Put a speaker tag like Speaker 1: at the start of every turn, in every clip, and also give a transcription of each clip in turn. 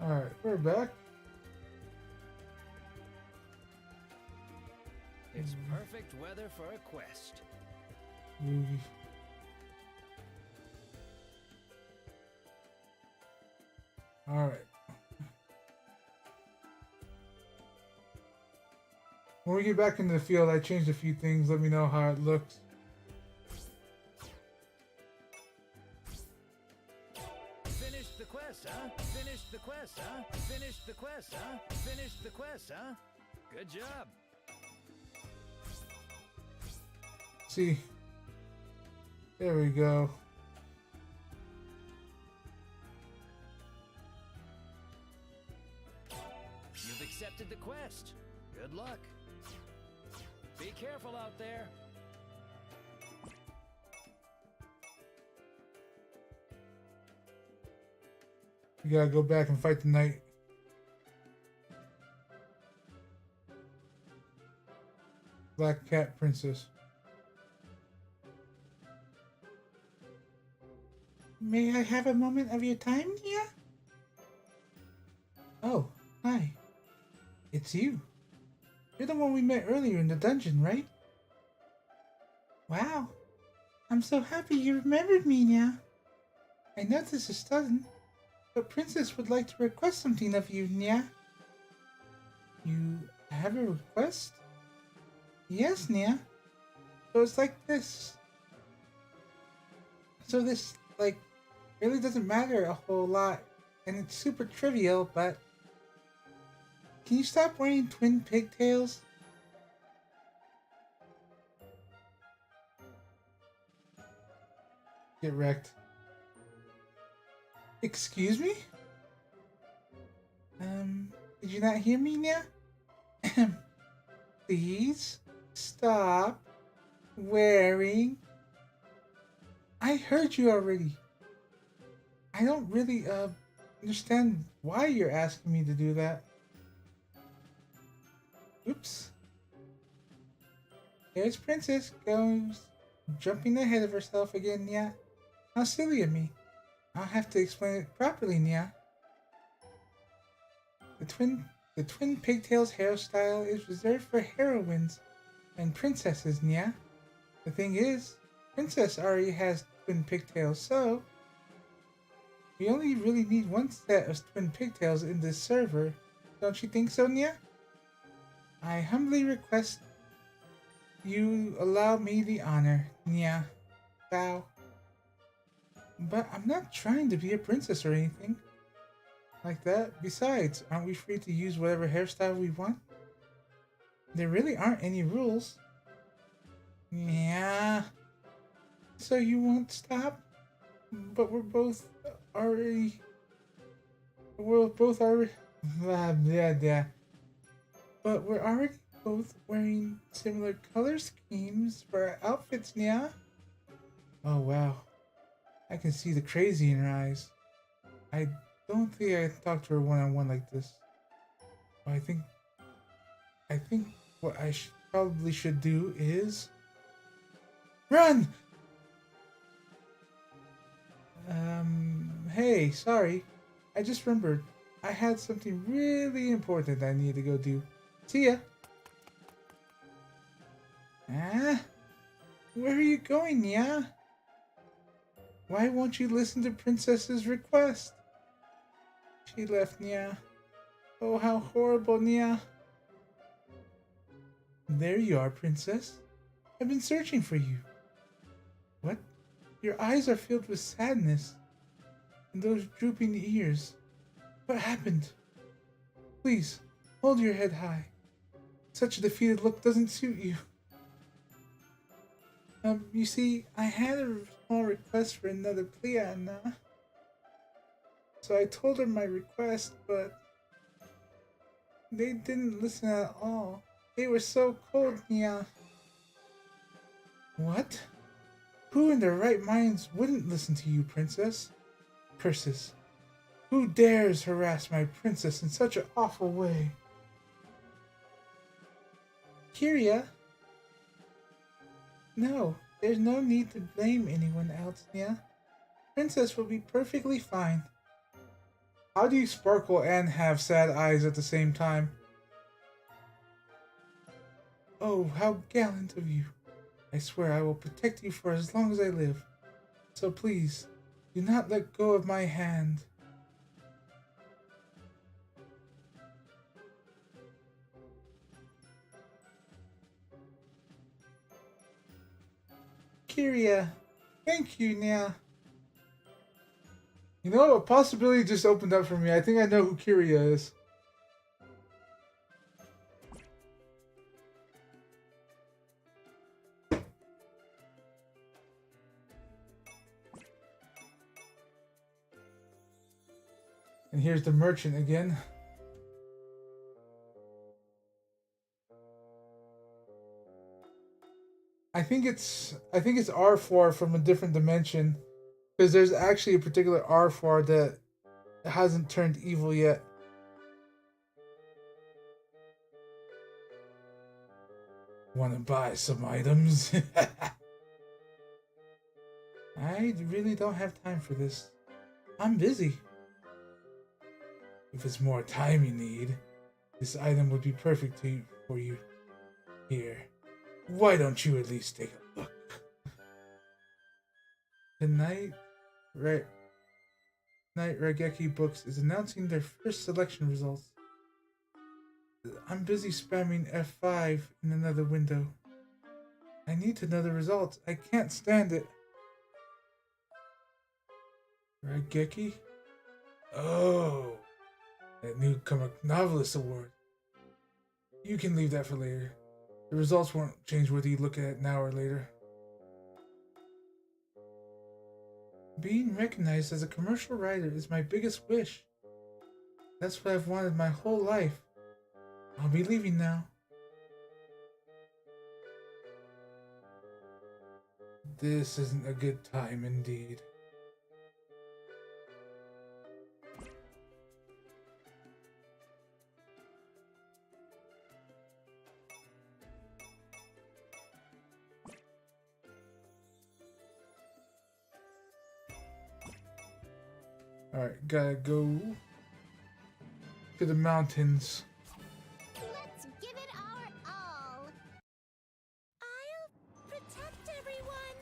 Speaker 1: Alright, we're back.
Speaker 2: It's perfect weather for a quest.
Speaker 1: Movie. Alright. When we get back into the field, I changed a few things. Let me know how it looks.
Speaker 2: Finished the quest, huh? Finished the quest, huh? Finished the quest, huh? Finished the quest, huh? Good job.
Speaker 1: See. There we go.
Speaker 2: You've accepted the quest. Good luck. Be careful out there.
Speaker 1: We gotta go back and fight the knight. Black Cat Princess. May I have a moment of your time, Nia? Oh, hi. It's you. You're the one we met earlier in the dungeon, right? Wow. I'm so happy you remembered me, Nia. I know this is sudden, but Princess would like to request something of you, Nia. You have a request? Yes, Nia. So it's like this. So this, really doesn't matter a whole lot, and it's super trivial, but can you stop wearing twin pigtails? Get wrecked. Excuse me? Did you not hear me, Nia? Please stop wearing. I heard you already. I don't really understand why you're asking me to do that. Oops. There's Princess goes jumping ahead of herself again, Nia. How silly of me. I'll have to explain it properly, Nia. The twin pigtails hairstyle is reserved for heroines and princesses, Nia. The thing is, Princess already has twin pigtails, so we only really need one set of twin pigtails in this server. Don't you think so, Nia? I humbly request you allow me the honor, Nia. Bow. But I'm not trying to be a princess or anything like that. Besides, aren't we free to use whatever hairstyle we want? There really aren't any rules. Yeah. So you won't stop? But we're both already, yeah. But we're already both wearing similar color schemes for our outfits, Nia. Oh wow. I can see the crazy in her eyes. I don't think I can talk to her one-on-one like this. I think what I probably should do is run. Hey, sorry. I just remembered. I had something really important I need to go do. See ya. Ah, where are you going, Nia? Why won't you listen to Princess's request? She left, Nia. Oh, how horrible, Nia. There you are, Princess. I've been searching for you. What? Your eyes are filled with sadness. And those drooping ears. What happened? Please, hold your head high. Such a defeated look doesn't suit you. You see, I had a small request for another Pliana. So I told her my request, but they didn't listen at all. They were so cold, Nia. What? Who in their right minds wouldn't listen to you, Princess? Curses. Who dares harass my princess in such an awful way? Kyria? No, there's no need to blame anyone else, Nia. Princess will be perfectly fine. How do you sparkle and have sad eyes at the same time? Oh, how gallant of you. I swear I will protect you for as long as I live. So please, do not let go of my hand. Kyria. Thank you, Nia. You know, a possibility just opened up for me. I think I know who Kyria is. And here's the merchant again. I think it's R4 from a different dimension, because there's actually a particular R4 that hasn't turned evil yet. Want to buy some items? I really don't have time for this. I'm busy. If it's more time you need, this item would be perfect for you. Here. Why don't you at least take a look? Tonight, Raigeki Books is announcing their first selection results. I'm busy spamming F5 in another window. I need to know the results. I can't stand it. Raigeki? Oh, that new comic novelist award. You can leave that for later. The results won't change whether you look at it now or later. Being recognized as a commercial writer is my biggest wish. That's what I've wanted my whole life. I'll be leaving now. This isn't a good time indeed. Alright, gotta go to the mountains.
Speaker 3: Let's give it our all. I'll protect everyone.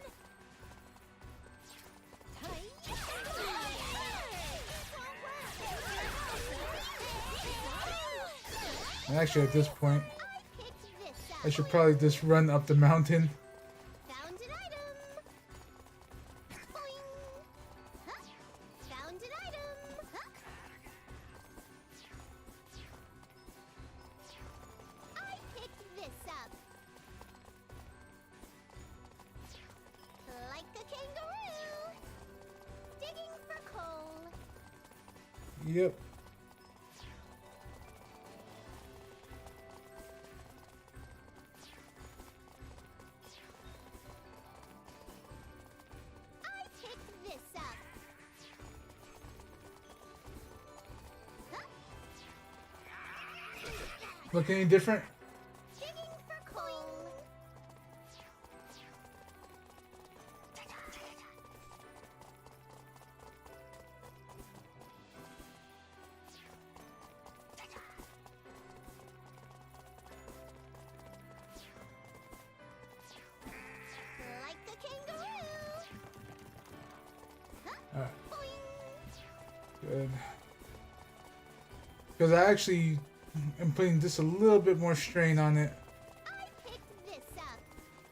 Speaker 1: And actually, at this point,
Speaker 3: I picked this up.
Speaker 1: I should probably just run up the mountain.
Speaker 3: Found an item. Boing. Huh? Found an item. Huh? I picked this up. Like a kangaroo. Digging for coal.
Speaker 1: Yep.
Speaker 3: I picked this up. Huh?
Speaker 1: Look any different?
Speaker 3: Digging for coal. Like a kangaroo. Huh?
Speaker 1: Alright,
Speaker 3: Boing.
Speaker 1: good. Because I actually am putting just a little bit more strain on it.
Speaker 3: I picked this up.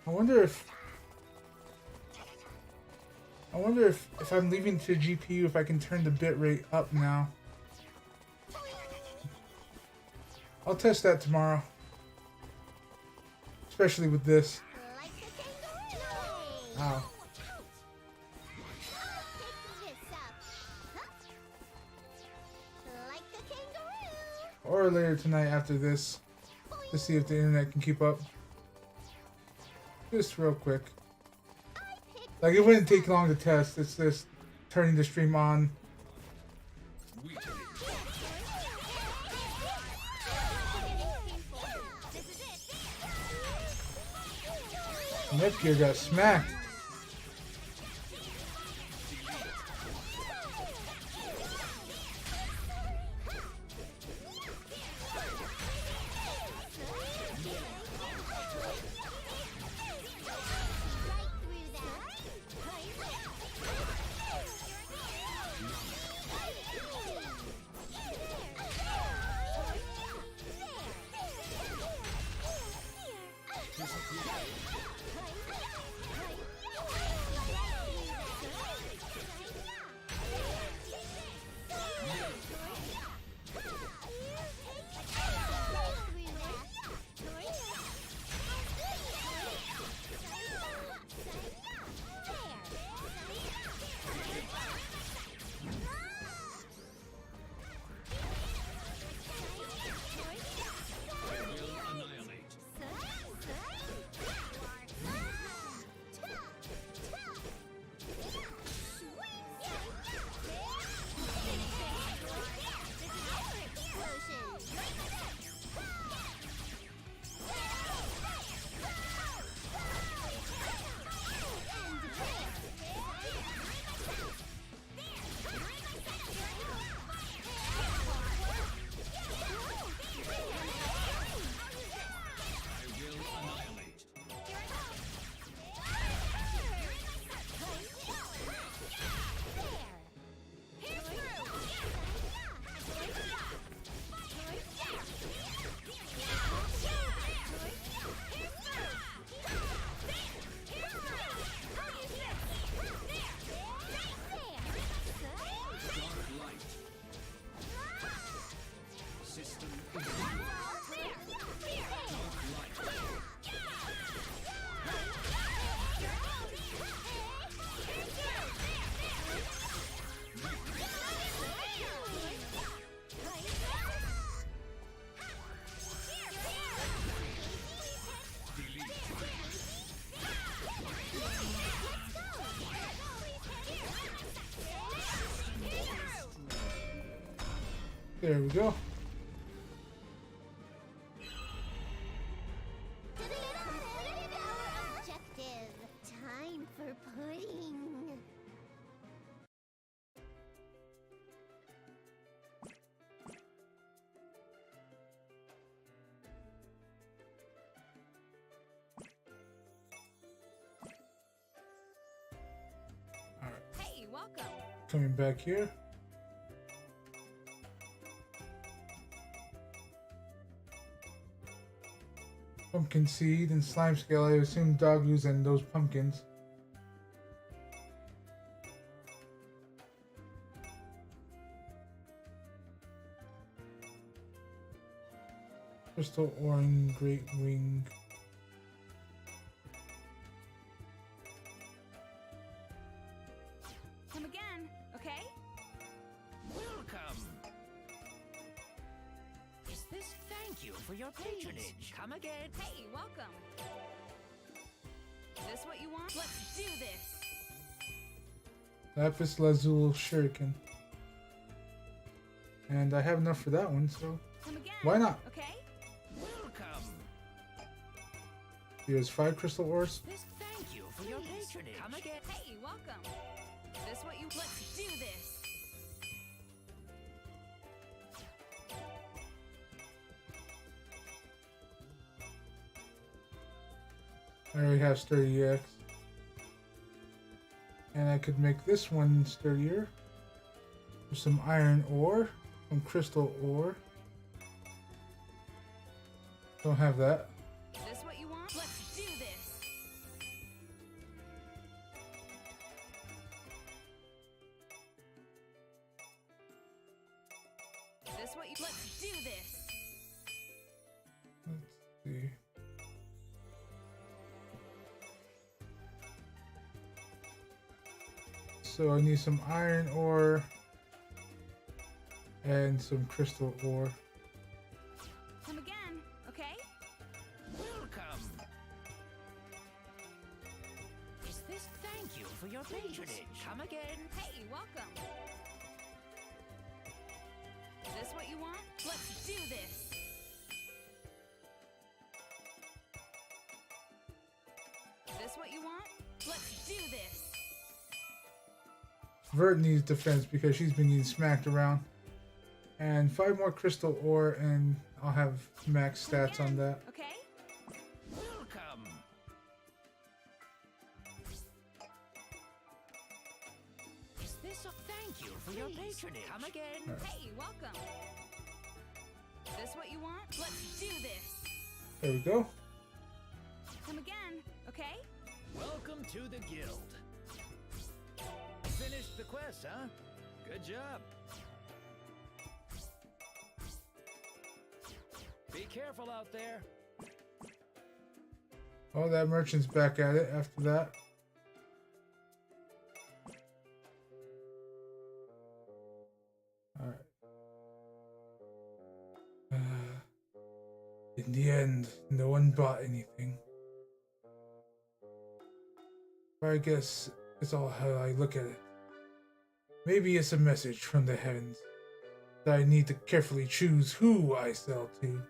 Speaker 1: I wonder if I'm leaving to GPU, if I can turn the bitrate up now. I'll test that tomorrow. Especially with this.
Speaker 3: Like a kangaroo.
Speaker 1: Ow.
Speaker 3: I picked this up. Huh? Like a kangaroo.
Speaker 1: Or later tonight after this. To see if the internet can keep up. Just real quick.
Speaker 3: I picked
Speaker 1: Like, it wouldn't take long to test. It's just turning the stream on. NEP gear got smacked. There we go.
Speaker 3: Our objective. Time for pudding.
Speaker 1: Alright,
Speaker 4: Hey, welcome.
Speaker 1: coming back here. Pumpkin seed and slime scale. I assume doggies and those pumpkins. Crystal orange, great wing.
Speaker 4: Come again, okay?
Speaker 2: Welcome. Is this thank you for your patronage? Come again.
Speaker 4: Hey, welcome. This what you want? Let's do this.
Speaker 1: Lapis lazuli shuriken. And I have enough for that one, so
Speaker 4: Come again.
Speaker 1: why not?
Speaker 4: Okay?
Speaker 2: Welcome.
Speaker 1: Here's 5 crystal ores.
Speaker 2: This thank you for your patronage. Come again.
Speaker 4: Hey, welcome. This what you let's do this.
Speaker 1: I already have sturdy X. And I could make this one sturdier. With some iron ore, some crystal ore. Don't have that.
Speaker 4: This what you want? Let's do this. This what you let's do this.
Speaker 1: Let's see. So I need some iron ore and some crystal ore.
Speaker 4: Come again, okay?
Speaker 2: Welcome. Is this thank you for your patronage? Come again.
Speaker 4: Hey, welcome. This what you want? Let's do this. This what you want? Let's do this.
Speaker 1: Vert needs defense because she's been getting smacked around. And 5 more crystal ore and I'll have max
Speaker 4: Come
Speaker 1: stats on
Speaker 4: again,
Speaker 1: that.
Speaker 4: Okay?
Speaker 2: Welcome. Is this a thank you for your patronage? Come again.
Speaker 4: Hey, welcome. This what you want? Let's do this.
Speaker 1: There we go.
Speaker 4: Come again, okay?
Speaker 2: Welcome to the guild. Finished the quest, huh? Good job. Be careful out there.
Speaker 1: Oh, that merchant's back at it after that. Alright. In the end, no one bought anything. But I guess it's all how I look at it. Maybe it's a message from the heavens that I need to carefully choose who I sell to.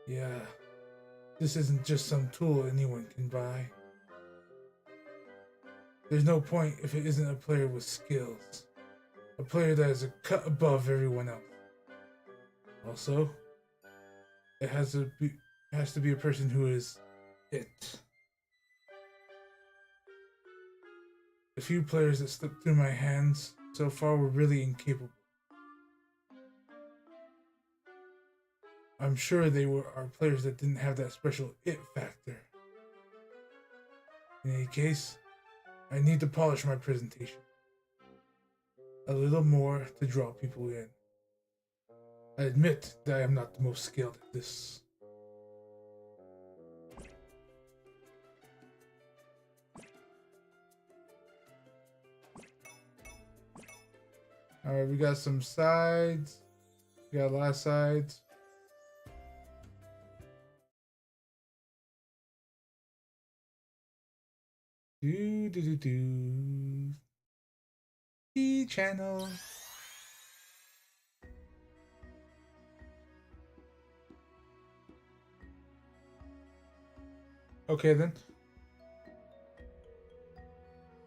Speaker 1: Yeah, this isn't just some tool anyone can buy. There's no point if it isn't a player with skills. A player that is a cut above everyone else. Also, it has to be a person who is it. The few players that slipped through my hands so far were really incapable. I'm sure they are players that didn't have that special it factor. In any case, I need to polish my presentation a little more to draw people in. I admit that I am not the most skilled at this. Alright, we got some sides. We got a lot of sides. Do. D channel. Okay then.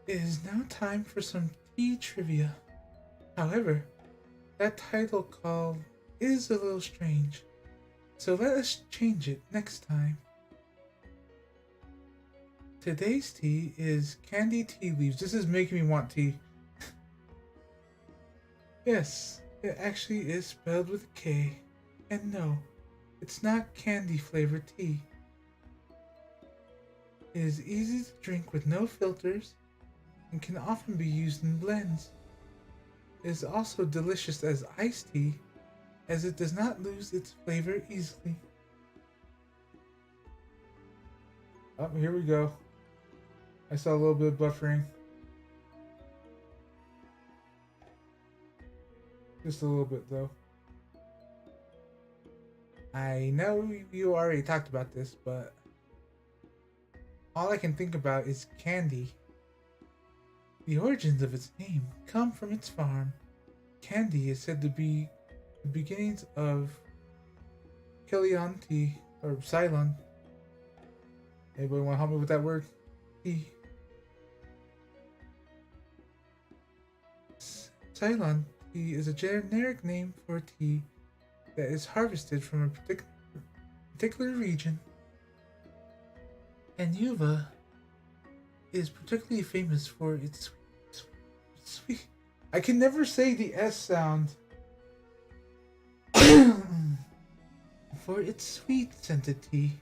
Speaker 1: It is now time for some tea trivia. However, that title call is a little strange, so let us change it next time. Today's tea is candy tea leaves. This is making me want tea. Yes, it actually is spelled with a K. And no, it's not candy flavored tea. It is easy to drink with no filters and can often be used in blends. It is also delicious as iced tea, as it does not lose its flavor easily. Oh, here we go. I saw a little bit of buffering. Just a little bit though. I know you already talked about this, but all I can think about is candy. The origins of its name come from its farm. Candy is said to be the beginnings of Kilian tea, or Ceylon. Anybody want to help me with that word? Tea. Ceylon tea is a generic name for tea that is harvested from a particular region. And Yuva is particularly famous for its sweet. I can never say the S sound. For its sweet scented tea.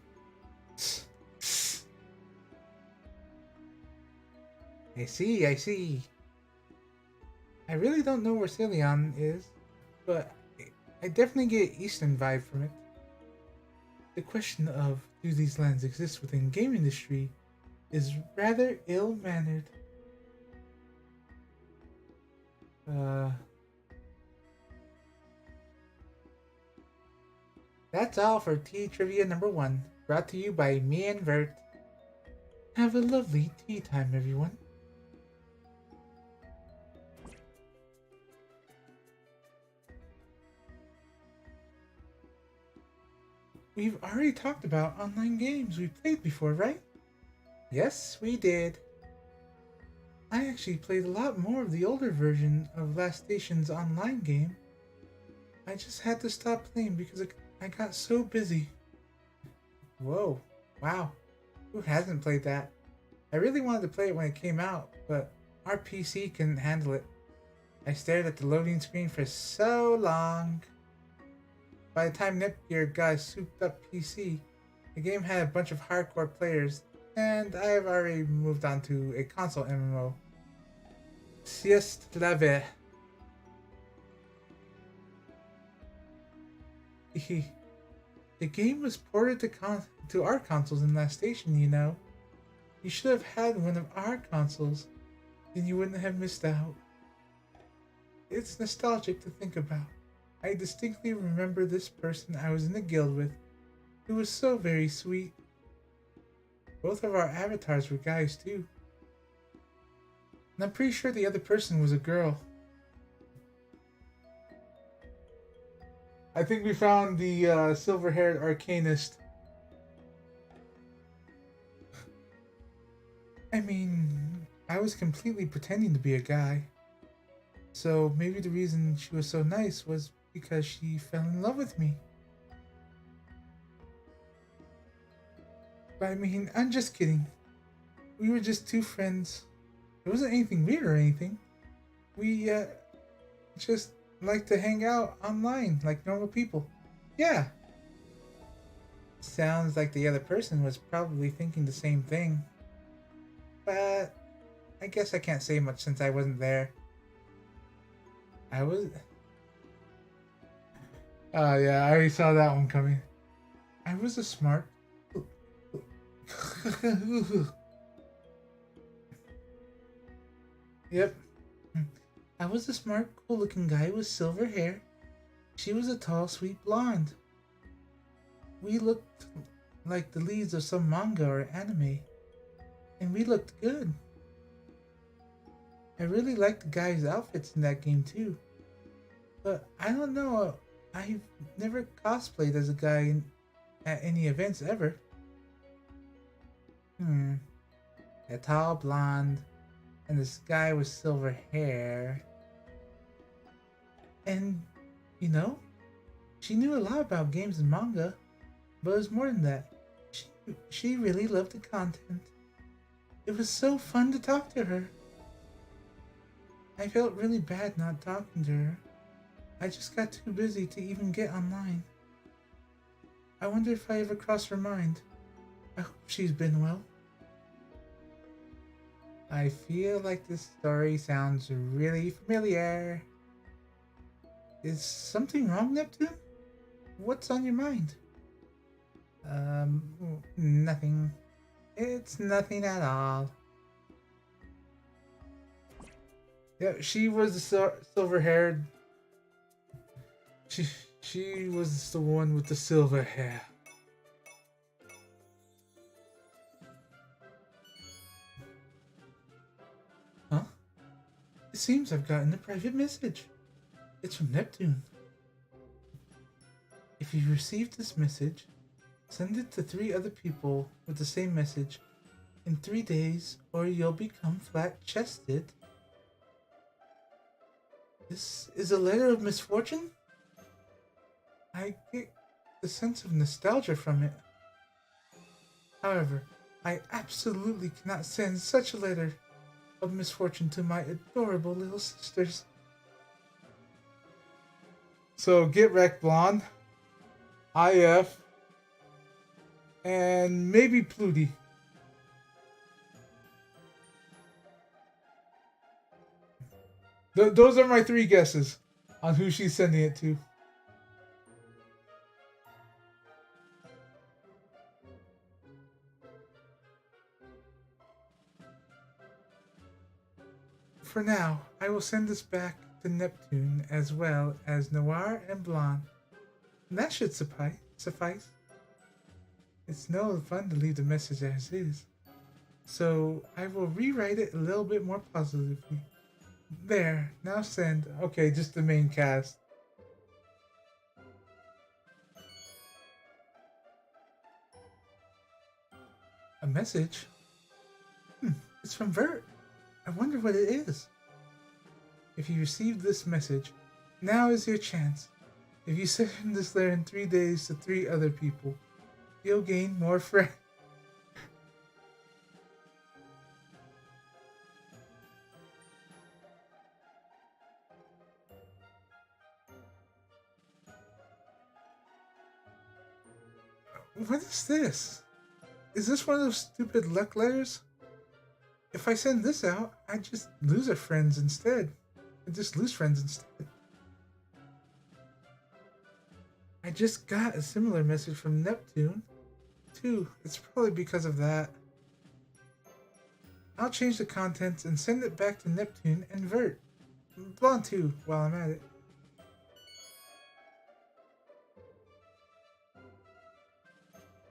Speaker 1: I see. I really don't know where Ceylon is, but I definitely get Eastern vibe from it. The question of do these lands exist within game industry is rather ill-mannered. That's all for tea trivia number 1, brought to you by me and Vert. Have a lovely tea time, everyone. We've already talked about online games we played before, right? Yes, we did. I actually played a lot more of the older version of Last Station's online game. I just had to stop playing because I got so busy. Whoa, wow. Who hasn't played that? I really wanted to play it when it came out, but our PC couldn't handle it. I stared at the loading screen for so long. By the time NEP got a souped up PC, the game had a bunch of hardcore players, and I have already moved on to a console MMO. Sieste la vie. The game was ported to our consoles in Last Station, you know. You should have had one of our consoles, then you wouldn't have missed out. It's nostalgic to think about. I distinctly remember this person I was in the guild with, who was so very sweet. Both of our avatars were guys too. And I'm pretty sure the other person was a girl. I think we found the silver-haired arcanist. I mean, I was completely pretending to be a guy. So maybe the reason she was so nice was because she fell in love with me. But I mean, I'm just kidding. We were just two friends. It wasn't anything weird or anything. We just like to hang out online like normal people. Yeah. Sounds like the other person was probably thinking the same thing. But I guess I can't say much since I wasn't there. I was... yeah, I already saw that one coming. I was a smart... Yep. I was a smart, cool-looking guy with silver hair. She was a tall, sweet blonde. We looked like the leads of some manga or anime. And we looked good. I really liked the guys' outfits in that game too. But I don't know, I've never cosplayed as a guy at any events ever. Hmm. A tall blonde, and this guy with silver hair. And, you know, she knew a lot about games and manga, but it was more than that. She, she really loved the content. It was so fun to talk to her. I felt really bad not talking to her. I just got too busy to even get online. I wonder if I ever crossed her mind. I hope she's been well. I feel like this story sounds really familiar. Is something wrong, Neptune? What's on your mind? Nothing. It's nothing at all. Yeah, she was the silver-haired. She she was the one with the silver hair. Huh? It seems I've gotten a private message. It's from Neptune. If you received this message, send it to 3 other people with the same message in 3 days, or you'll become flat-chested. This is a letter of misfortune? I get the sense of nostalgia from it. However, I absolutely cannot send such a letter of misfortune to my adorable little sisters. So get wrecked, blonde. IF. And maybe Pluty. Those are my 3 guesses on who she's sending it to. For now, I will send this back to Neptune as well as Noir and Blonde. And that should suffice. It's no fun to leave the message as is. So I will rewrite it a little bit more positively. There, now send. Okay, just the main cast. A message? It's from Vert. I wonder what it is. If you received this message, now is your chance. If you send this letter in 3 days to 3 other people, you'll gain more friends. What is this? Is this one of those stupid luck letters? If I send this out, I just lose our friends instead. I just lose friends instead. I just got a similar message from Neptune, too. It's probably because of that. I'll change the contents and send it back to Neptune and Vert. Blonde too, while I'm at it.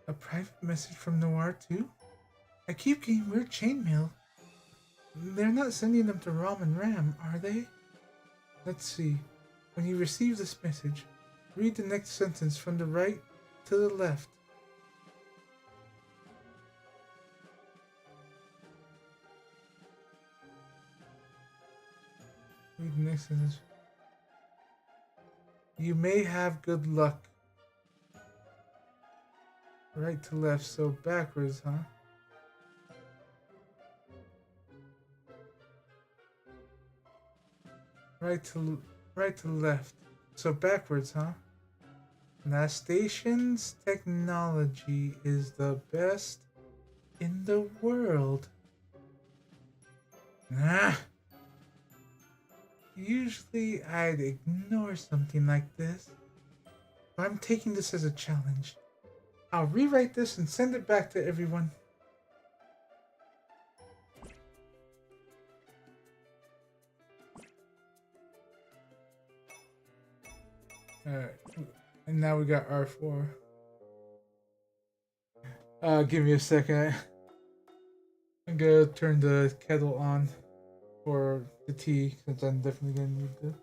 Speaker 1: A private message from Noir too? I keep getting weird chainmail. They're not sending them to Rom and Ram, are they? Let's see. When you receive this message, read the next sentence from the right to the left. Read the next sentence. You may have good luck. Right to left, so backwards, huh? Right to left, so backwards, huh? Nastation's technology is the best in the world. Nah. Usually I'd ignore something like this, but I'm taking this as a challenge. I'll rewrite this and send it back to everyone. Alright, and now we got R4. Give me a second. I'm gonna turn the kettle on for the tea, since I'm definitely gonna need this.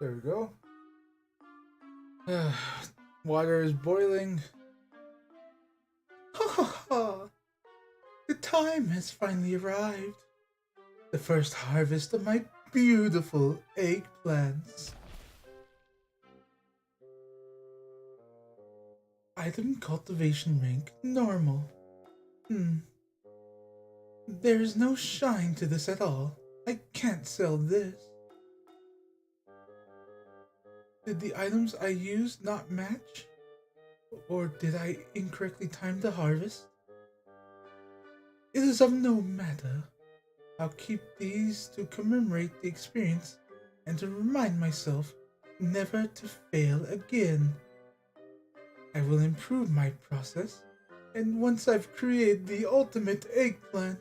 Speaker 1: There we go. Water is boiling. Ha ha ha! The time has finally arrived. The first harvest of my beautiful eggplants. Item cultivation rank normal. There's no shine to this at all. I can't sell this. Did the items I used not match? Or did I incorrectly time the harvest? It is of no matter. I'll keep these to commemorate the experience and to remind myself never to fail again. I will improve my process, and once I've created the ultimate eggplant,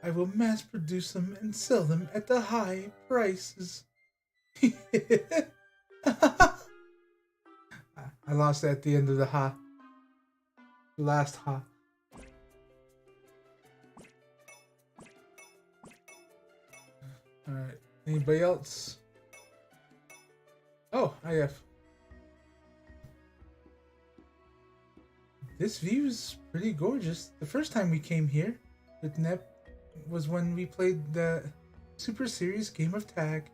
Speaker 1: I will mass produce them and sell them at the high prices. I lost at the end of the ha. Last ha. Alright. Anybody else? Oh, IF. This view is pretty gorgeous. The first time we came here with NEP was when we played the Super Series game of tag.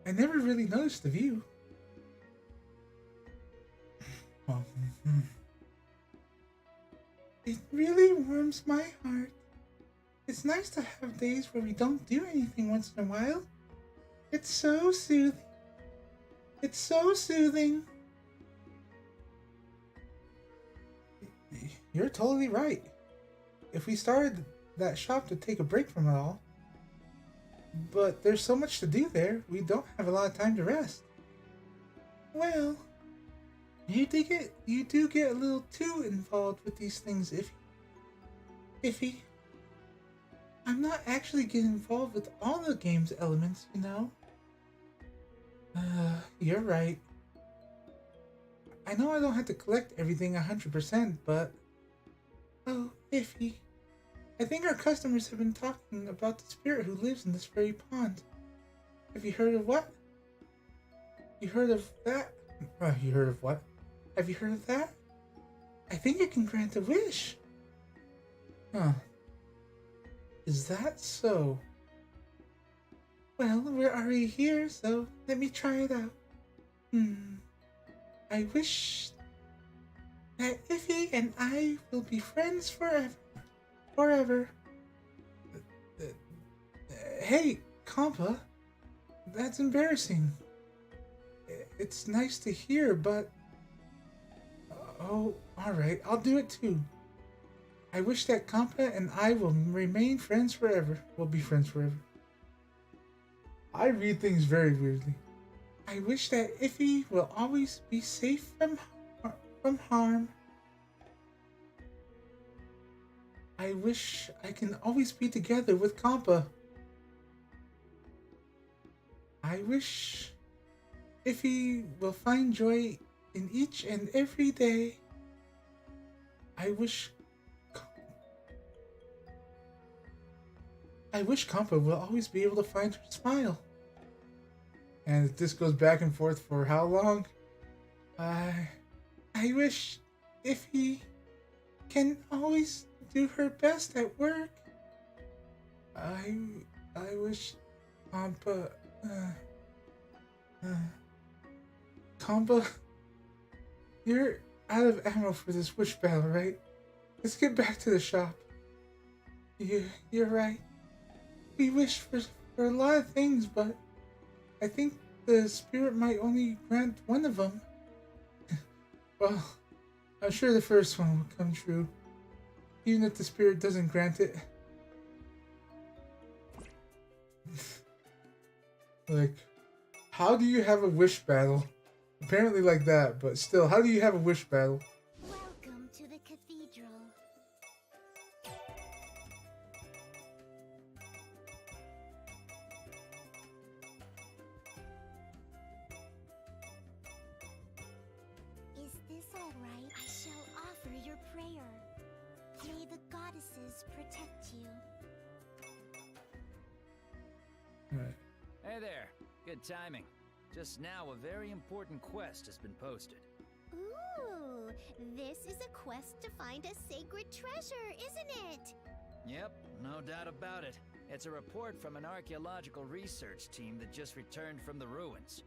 Speaker 1: I never really noticed the view. Oh, It really warms my heart. It's nice to have days where we don't do anything once in a while. It's so soothing. It's so soothing. You're totally right. If we started that shop to take a break from it all, but there's so much to do there, we don't have a lot of time to rest. Well, you do get a little too involved with these things, Iffy. I'm not actually getting involved with all the game's elements, you know? You're right. I know I don't have to collect everything 100%, but... Oh, Iffy. I think our customers have been talking about the spirit who lives in this very pond. Have you heard of what? You heard of that? You heard of what? Have you heard of that? I think it can grant a wish. Huh. Is that so? Well, we're already here, so let me try it out. I wish that Iffy and I will be friends forever. Forever. Hey, Compa. That's embarrassing. It's nice to hear, but... Oh, alright, I'll do it too. I wish that Compa and I will remain friends forever. We'll be friends forever. I read things very weirdly. I wish that Iffy will always be safe from harm. I wish I can always be together with Compa. I wish Iffy will find joy in each and every day. I wish Compa will always be able to find her smile. And this goes back and forth for how long? I wish Iffy can always do her best at work. I wish Compa... Compa, you're out of ammo for this wish battle, right? Let's get back to the shop. You're right. We wish for a lot of things, but I think the spirit might only grant one of them. Well, I'm sure the first one will come true, even if the spirit doesn't grant it. Like, how do you have a wish battle? Apparently like that, but still, how do you have a wish battle?
Speaker 3: Welcome to the cathedral. Is this all right? I shall offer your prayer. May the goddesses protect you.
Speaker 1: Alright.
Speaker 2: Hey there. Good timing. Just now, a very important quest has been posted.
Speaker 3: Ooh, this is a quest to find a sacred treasure, isn't it?
Speaker 2: Yep, no doubt about it. It's a report from an archaeological research team that just returned from the ruins.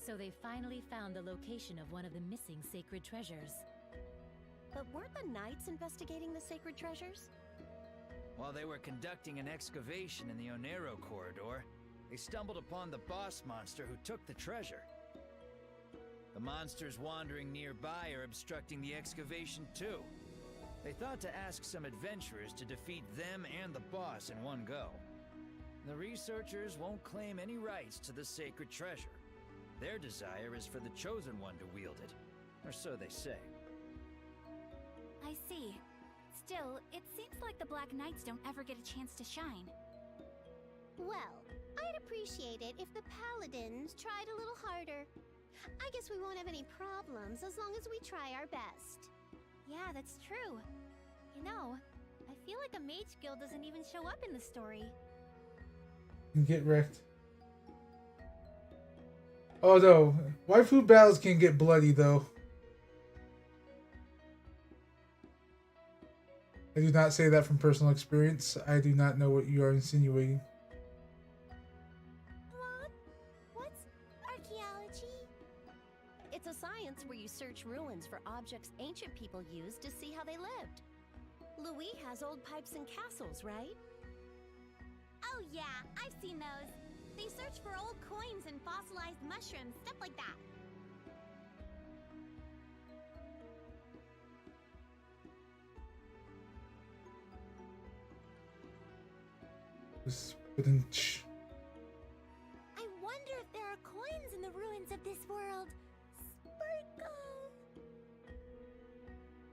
Speaker 5: So they finally found the location of one of the missing sacred treasures.
Speaker 6: But weren't the knights investigating the sacred treasures?
Speaker 2: While they were conducting an excavation in the Onero corridor, they stumbled upon the boss monster who took the treasure. The monsters wandering nearby are obstructing the excavation too. They thought to ask some adventurers to defeat them and the boss in one go. The researchers won't claim any rights to the sacred treasure. Their desire is for the Chosen One to wield it, or so they say.
Speaker 4: I see. Still, it seems like the Black Knights don't ever get a chance to shine.
Speaker 3: Well, I'd appreciate it if the paladins tried a little harder. I guess we won't have any problems as long as we try our best.
Speaker 7: Yeah, that's true. You know, I feel like a mage guild doesn't even show up in the story.
Speaker 1: Get wrecked. Oh no, waifu battles can get bloody though. I do not say that from personal experience. I do not know what you are insinuating.
Speaker 3: What's archaeology?
Speaker 6: It's a science where you search ruins for objects ancient people used to see how they lived. Louis has old pipes and castles, right?
Speaker 7: Oh yeah, I've seen those. They search for old coins and fossilized mushrooms, stuff like that.
Speaker 3: I wonder if there are coins in the ruins of this world. Sparkle!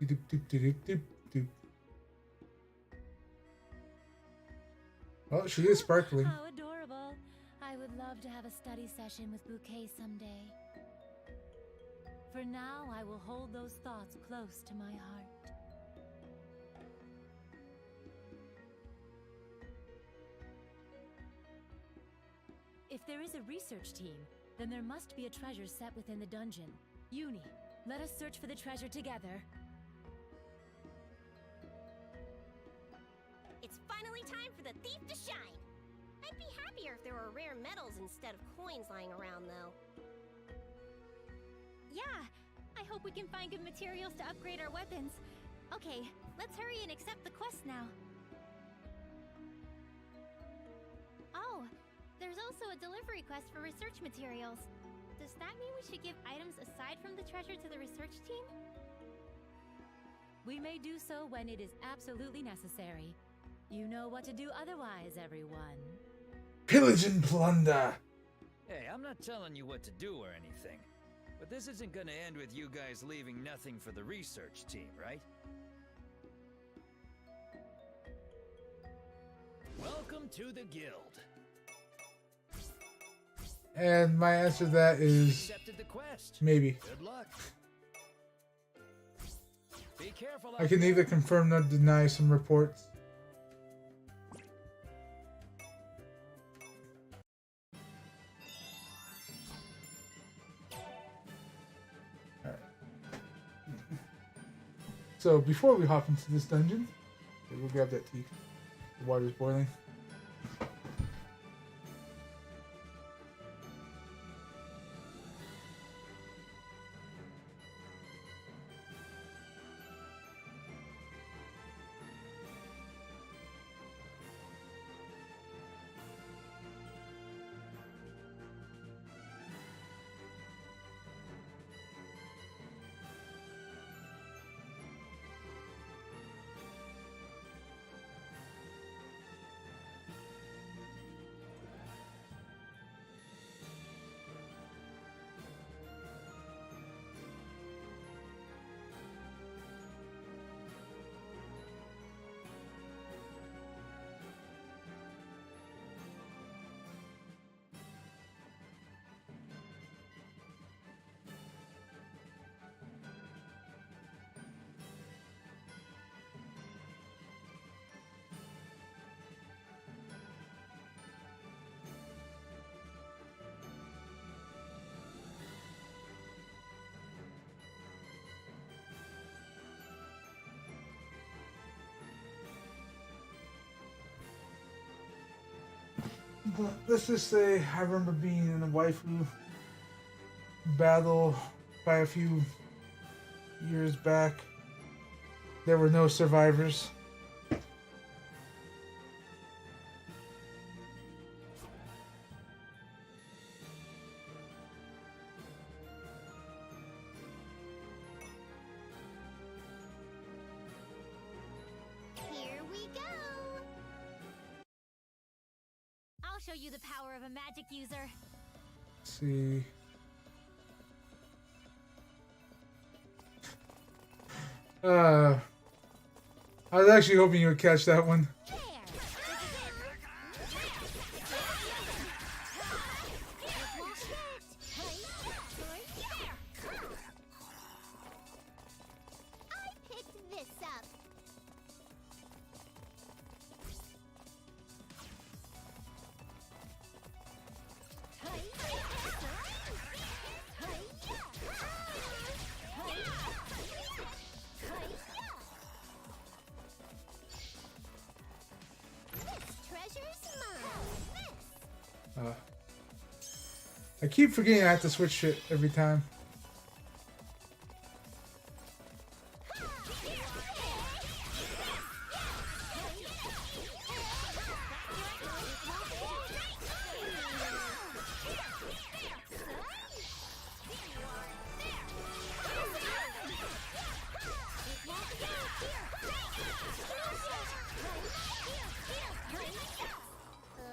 Speaker 1: Doop, doop, doop, doop, doop. Oh, she is sparkling.
Speaker 5: How adorable. I would love to have a study session with Bouquet someday. For now, I will hold those thoughts close to my heart. If there is a research team, then there must be a treasure set within the dungeon. Uni, let us search for the treasure together.
Speaker 6: It's finally time for the thief to shine! I'd be happier if there were rare metals instead of coins lying around, though.
Speaker 7: Yeah, I hope we can find good materials to upgrade our weapons. Okay, let's hurry and accept the quest now. Oh, there's also a delivery quest for research materials. Does that mean we should give items aside from the treasure to the research team?
Speaker 5: We may do so when it is absolutely necessary. You know what to do otherwise, everyone.
Speaker 1: Pillage and plunder.
Speaker 2: Hey, I'm not telling you what to do or anything. But this isn't gonna end with you guys leaving nothing for the research team, right? Welcome to the guild.
Speaker 1: And my answer to that is
Speaker 2: Accepted the quest.
Speaker 1: maybe.
Speaker 2: Good luck. Be careful.
Speaker 1: I can neither confirm nor deny some reports. Alright. So before we hop into this dungeon, we'll grab that tea. The water's boiling. let's just say I remember being in a waifu battle by a few years back. There were no survivors.
Speaker 3: Here we go.
Speaker 7: I'll show you the power of a magic user.
Speaker 1: Let's see. I was actually hoping you would catch that one.
Speaker 7: There!
Speaker 3: I picked this up. This treasure's mine.
Speaker 1: I keep forgetting I have to switch shit every time.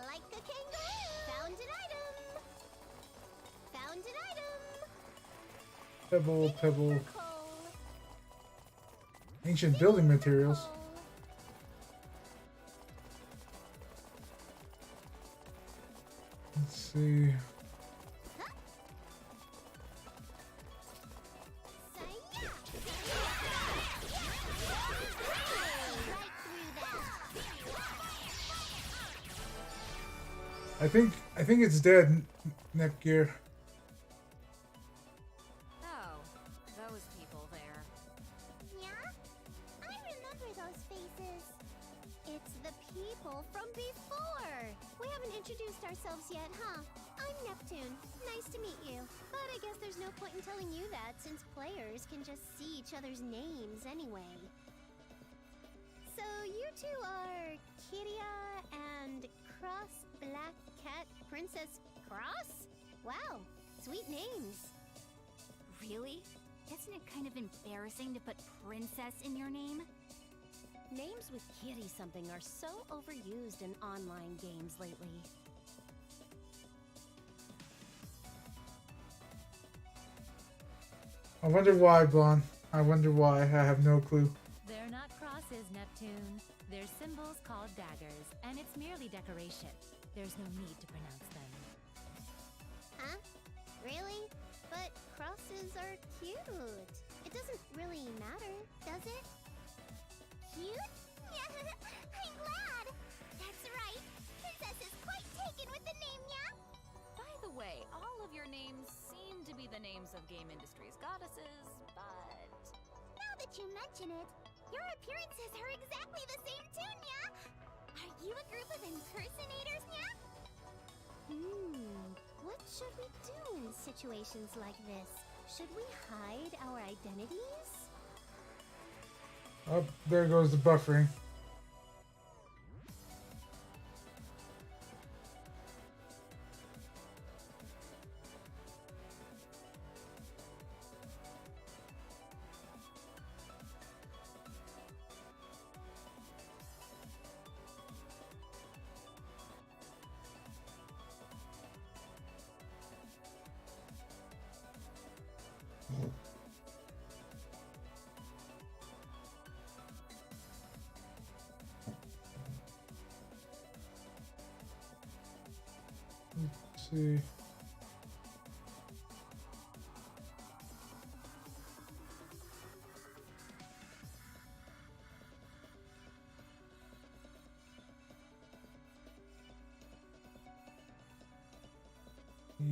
Speaker 3: Like a kangaroo. Found an item. Found an item.
Speaker 1: Pebble, pebble.
Speaker 3: Coal.
Speaker 1: Ancient building materials. Let's see. I think it's dead. Neck gear.
Speaker 4: Oh, those people there.
Speaker 3: Yeah? I remember those faces. It's the people from before. We haven't introduced ourselves yet, huh? I'm Neptune. Nice to meet you. But I guess there's no point in telling you that since players can just see each other's names anyway. So you two are Kiria and Cross Black Cat Princess Cross? Wow, sweet names.
Speaker 4: Really? Isn't it kind of embarrassing to put princess in your name?
Speaker 6: Names with kitty something are so overused in online games lately.
Speaker 1: I wonder why, Blonde. I wonder why. I have no clue.
Speaker 5: They're not crosses, Neptune. They're symbols called daggers, and it's merely decoration. There's no need to pronounce them.
Speaker 3: Huh? Really? But crosses are cute. It doesn't really matter, does it?
Speaker 7: Cute? I'm glad! That's right! Princess is quite taken with the name, yeah?
Speaker 8: By the way, all of your names seem to be the names of game industry's goddesses, but...
Speaker 7: Now that you mention it, your appearances are exactly the same too, yeah? Are you a group of impersonators, yeah?
Speaker 3: What should we do in situations like this? Should we hide our identities?
Speaker 1: Oh, there goes the buffering. Let's see.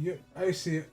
Speaker 1: Yep, I see it.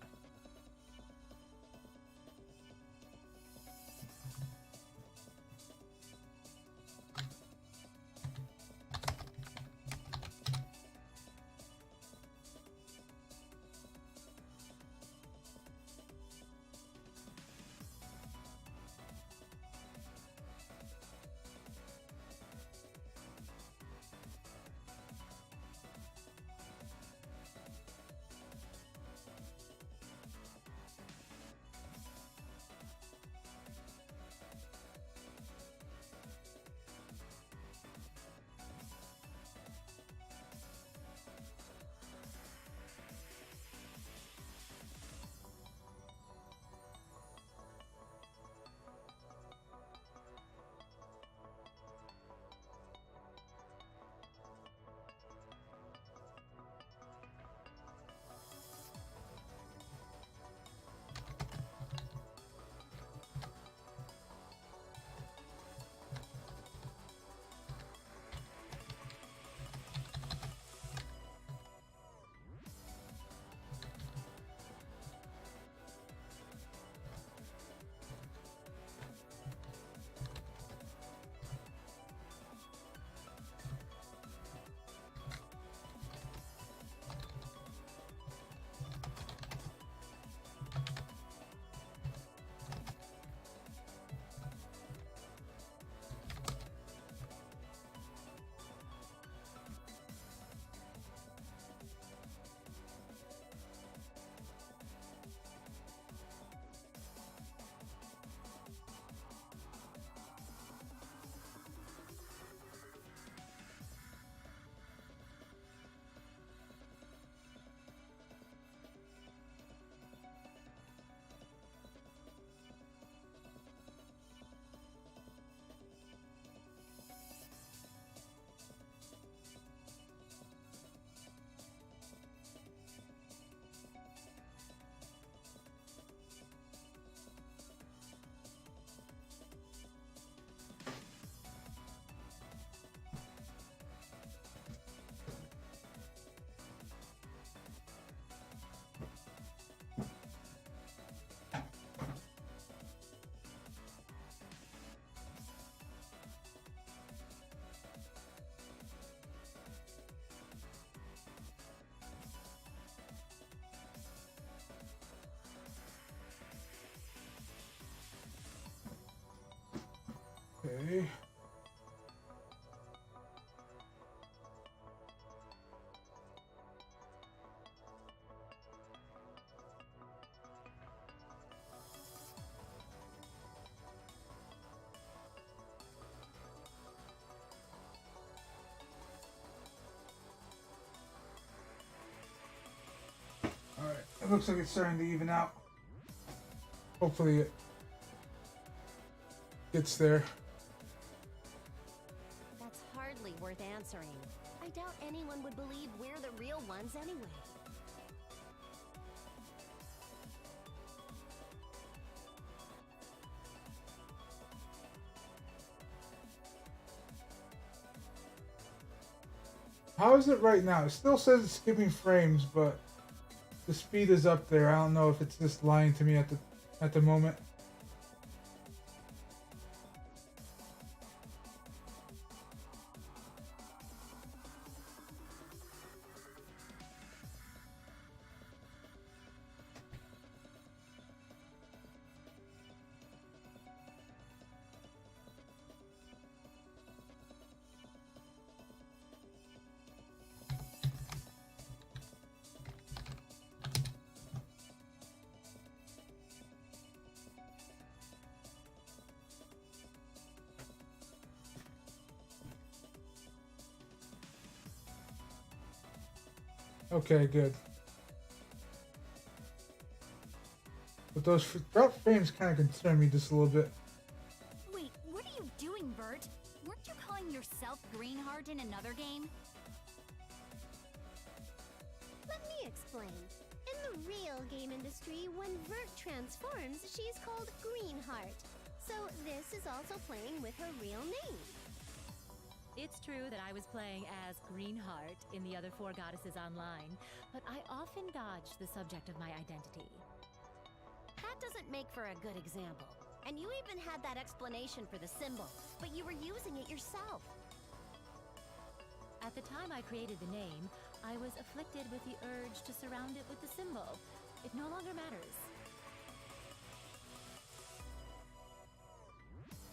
Speaker 1: Okay. Alright, it looks like it's starting to even out. Hopefully it gets there.
Speaker 6: That's hardly worth answering. I doubt anyone would believe we're the real ones anyway.
Speaker 1: How is it right now? It still says it's skipping frames, but the speed is up there. I don't know if it's just lying to me at the moment. Okay, good. But those drop frames kind of concern me just a little bit.
Speaker 4: Wait, what are you doing, Bert? Weren't you calling yourself Greenheart in another game?
Speaker 3: Let me explain. In the real game industry, when Vert transforms, she's called Greenheart. So this is also playing with her real name.
Speaker 5: It's true that I was playing as Greenheart in the other 4 goddesses online, but I often dodge the subject of my identity.
Speaker 6: That doesn't make for a good example. And you even had that explanation for the symbol, but you were using it yourself.
Speaker 5: At the time I created the name, I was afflicted with the urge to surround it with the symbol. It no longer matters.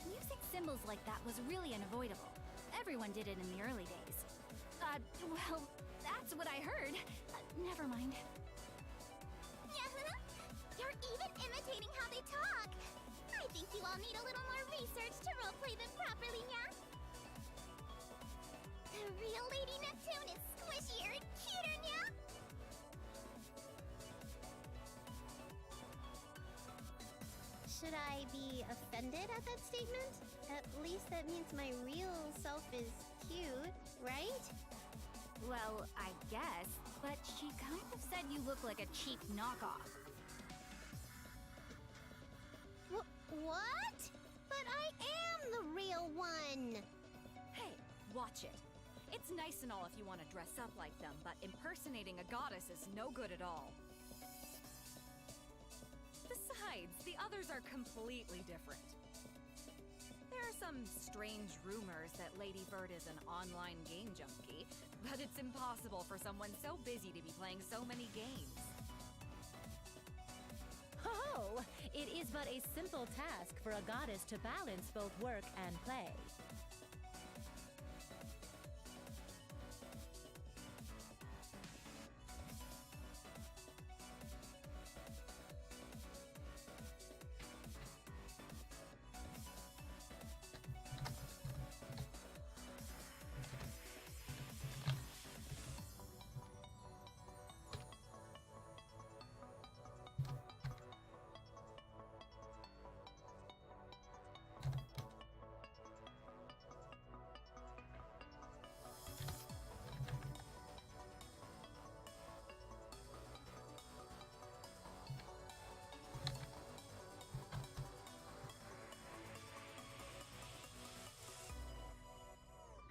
Speaker 4: Using symbols like that was really unavoidable. Everyone did it in the early days. Well, that's what I heard. Never mind.
Speaker 3: You're even imitating how they talk. I think you all need a little more research to roleplay them properly, yeah? The real Lady Neptune is squishier and cuter, yeah? Should I be offended at that statement? At least that means my real self is cute, right?
Speaker 4: Well, I guess, but she kind of said you look like a cheap knockoff.
Speaker 3: What? But I am the real one!
Speaker 8: Hey, watch it. It's nice and all if you want to dress up like them, but impersonating a goddess is no good at all. Besides, the others are completely different. There are some strange rumors that Lady Bird is an online game junkie, but it's impossible for someone so busy to be playing so many games.
Speaker 5: Oh, it is but a simple task for a goddess to balance both work and play.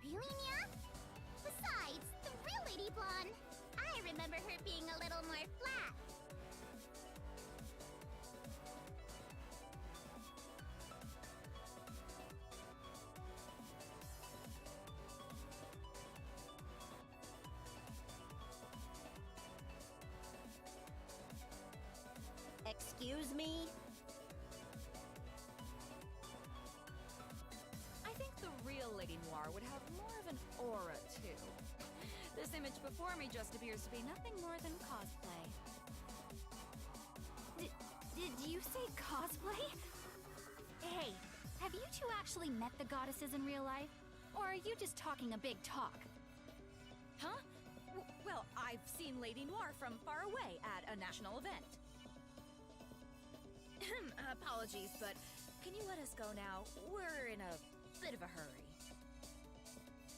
Speaker 3: Really, Nya? Besides, the real Lady Blonde, I remember her being a little more flat.
Speaker 6: Excuse me?
Speaker 4: I
Speaker 8: Noir would have more of an aura, too. This image before me just appears to be nothing more than cosplay.
Speaker 4: Did you say cosplay? Hey, have you two actually met the goddesses in real life? Or are you just talking a big talk?
Speaker 8: Huh? Well, I've seen Lady Noir from far away at a national event. Apologies, but can you let us go now? We're in a bit of a hurry.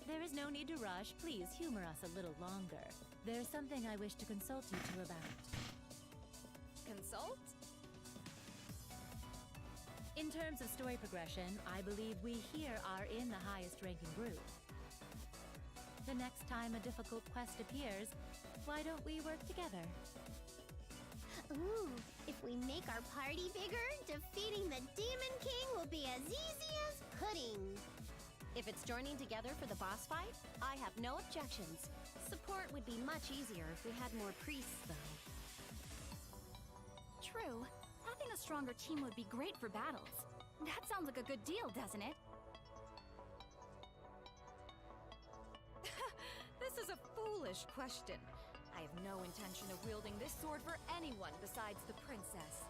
Speaker 5: There is no need to rush. Please humor us a little longer. There's something I wish to consult you two about.
Speaker 8: Consult?
Speaker 5: In terms of story progression, I believe we here are in the highest ranking group. The next time a difficult quest appears, why don't we work together?
Speaker 3: Ooh, if we make our party bigger, defeating the Demon King will be as easy as pudding.
Speaker 6: If it's joining together for the boss fight, I have no objections. Support would be much easier if we had more priests, though.
Speaker 4: True. Having a stronger team would be great for battles. That sounds like a good deal, doesn't it?
Speaker 8: This is a foolish question. I have no intention of wielding this sword for anyone besides the princess.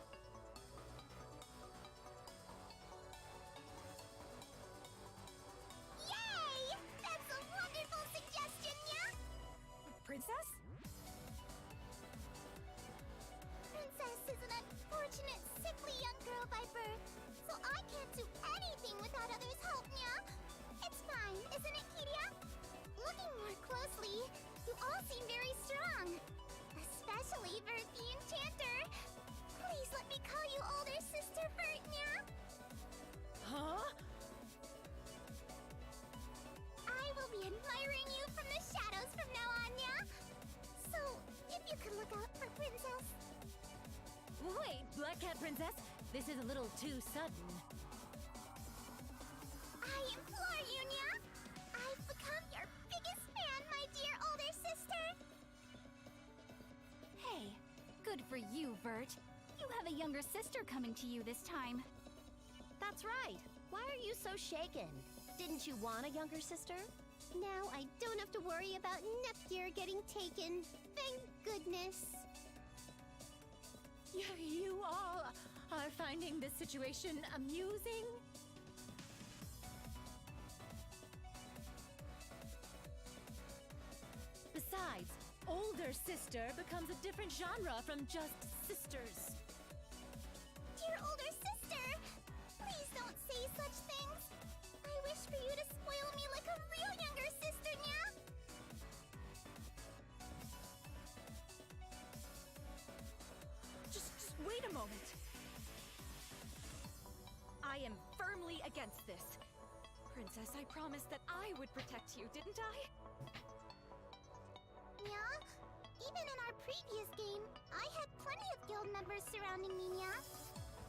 Speaker 3: Yay! That's a wonderful suggestion, yeah?
Speaker 8: Princess?
Speaker 3: Princess is an unfortunate, sickly young girl by birth, so I can't do anything without others' help, yeah? It's fine, isn't it, Kiria? Looking more closely, you all seem very strong. Especially Vert the Enchanter. Please let me call you older sister Vert, yeah?
Speaker 8: Huh?
Speaker 3: I will be admiring you from the shadows from now on, yeah? So, if you could look out for Princess.
Speaker 5: Wait, Black Cat Princess, this is a little too sudden.
Speaker 3: I implore you, Nya. I've become your biggest fan, my dear older sister.
Speaker 4: Hey, good for you, Vert. You have a younger sister coming to you this time.
Speaker 6: That's right. Why are you so shaken? Didn't you want a younger sister?
Speaker 3: Now I don't have to worry about Nepgear getting taken. Thank goodness.
Speaker 5: You all are finding this situation amusing? Besides, older sister becomes a different genre from just sisters.
Speaker 3: Dear older sister, please don't say such things. I wish for you to spoil me like a real younger sister, Nya.
Speaker 8: Just wait a moment. I am firmly against this. Princess, I promised that I would protect you, didn't I?
Speaker 3: Nya, even in our previous game, I had plenty of guild members surrounding me, Nya.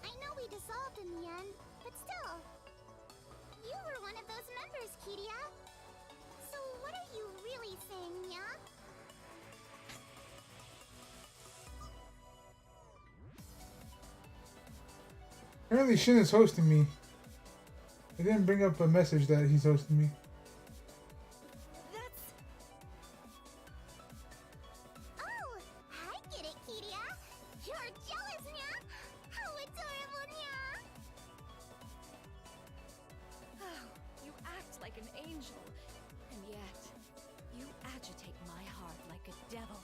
Speaker 3: I know we dissolved in the end, but still. You were one of those members, Kiria. So what are you really saying, Nya?
Speaker 1: Apparently Shin is hosting me. It didn't bring up a message that he's hosting me.
Speaker 8: That's...
Speaker 3: Oh, I get it, Kiria. You're jealous, Nya. How adorable, Nya.
Speaker 8: Oh, you act like an angel, and yet you agitate my heart like a devil.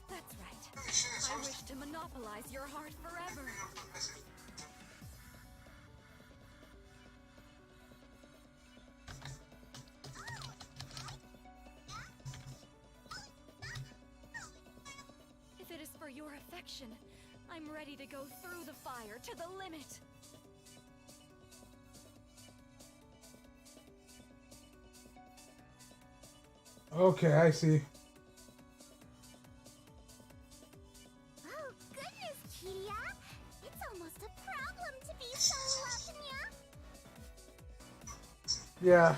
Speaker 8: That's right. I wish to monopolize your heart forever. If it is for your affection, I'm ready to go through the fire to the limit.
Speaker 1: Okay, I see.
Speaker 3: Oh, goodness, Kiria. It's almost a problem to be so loved, Nya.
Speaker 1: Yeah.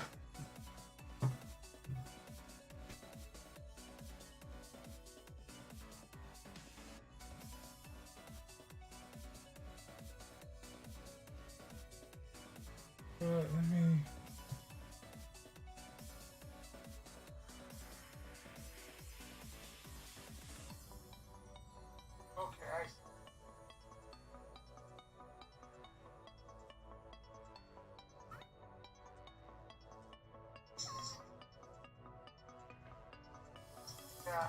Speaker 1: Yeah.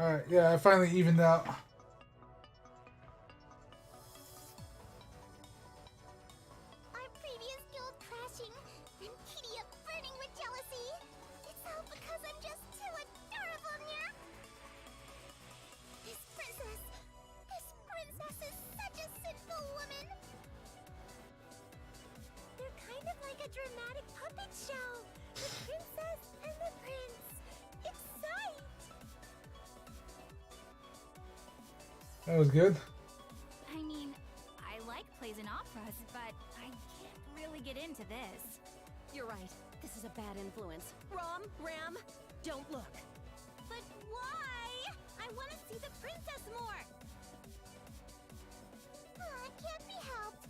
Speaker 1: Alright, yeah, I finally evened out.
Speaker 3: Our previous guild crashing, and Kidia burning with jealousy. It's all because I'm just too adorable, nya. This princess is such a sinful woman. They're kind of like a dramatic puppet show. The princess and the prince. Excite!
Speaker 1: That was good.
Speaker 4: I mean, I like plays and operas, but I can't really get into this.
Speaker 6: You're right. This is a bad influence. Ram, don't look.
Speaker 3: But why? I want to see the princess more. It can't be helped.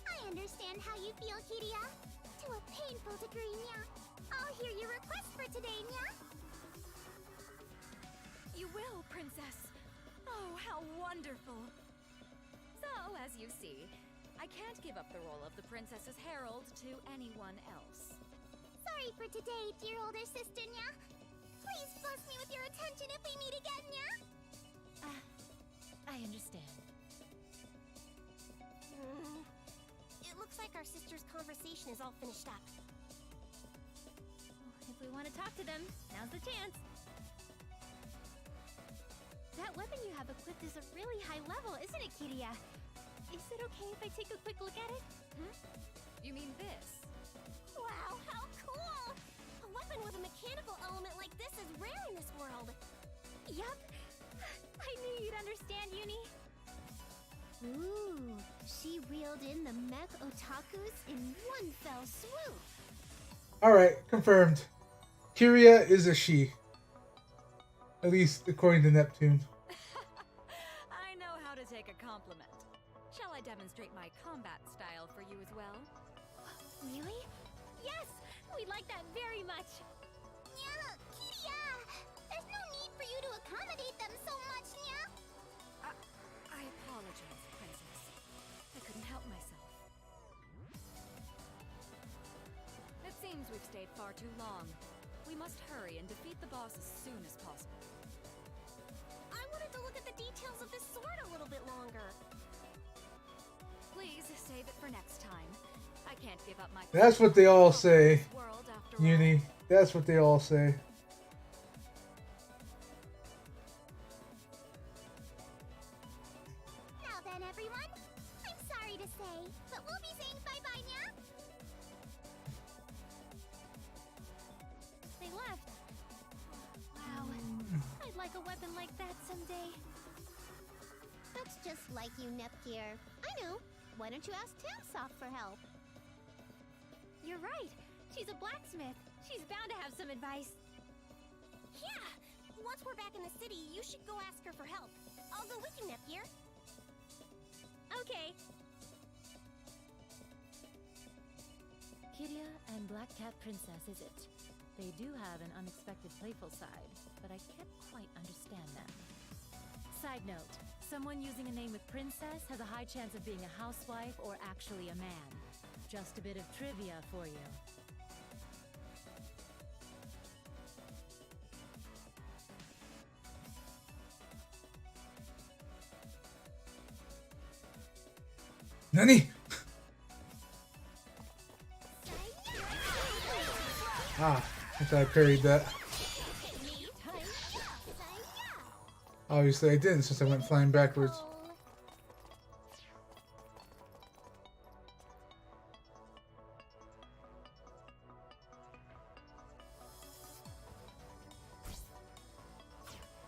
Speaker 3: I understand how you feel, Kiria. To a painful degree, nya. I'll hear your request for today, nya.
Speaker 8: You will, princess. Oh, how wonderful. So, as you see, I can't give up the role of the princess's herald to anyone else.
Speaker 3: Sorry for today, dear older sister, nya. Please bless me with your attention if we meet again, nya.
Speaker 5: I understand.
Speaker 3: It looks like our sister's conversation is all finished up.
Speaker 7: If we want to talk to them, now's the chance. That weapon you have equipped is a really high level, isn't it, Kiria? Is it okay if I take a quick look at it?
Speaker 8: You mean this?
Speaker 3: Wow, how cool! A weapon with a mechanical element like this is rare in this world.
Speaker 7: Yup. I knew you'd understand, Uni.
Speaker 3: Ooh, she reeled in the mech otakus in one fell swoop.
Speaker 1: Alright, confirmed. Kiria is a she. At least according to Neptune.
Speaker 8: I know how to take a compliment. Shall I demonstrate my combat style for you as well?
Speaker 7: Really? Yes! We'd like that very much.
Speaker 3: Nya, Kiria! There's no need for you to accommodate them so much, nya.
Speaker 8: I apologize, princess. I couldn't help myself. It seems we've stayed far too long. We must hurry and defeat the boss as soon as possible.
Speaker 3: I wanted to look at the details of this sword a little bit longer.
Speaker 8: Please save it for next time. I can't give up my...
Speaker 1: That's what they all say,
Speaker 8: world after all.
Speaker 1: Uni. That's what they all say.
Speaker 3: Now then, everyone. I'm sorry to say, but we'll be saying bye-bye, nya.
Speaker 7: They left. Wow. I'd like a weapon like that someday.
Speaker 3: That's just like you, Nepgear. I know. Why don't you ask Tamsoft for help?
Speaker 7: You're right. She's a blacksmith. She's bound to have some advice.
Speaker 6: Yeah! Once we're back in the city, you should go ask her for help. I'll go with you, Nepgear.
Speaker 7: Okay.
Speaker 5: Kiria and Black Cat Princess, is it? They do have an unexpected playful side, but I can't quite understand them. Side note, someone using a name with Princess has a high chance of being a housewife or actually a man. Just a bit of trivia for you.
Speaker 1: Nani? Ah, I thought I parried that. Obviously I didn't since I went flying backwards.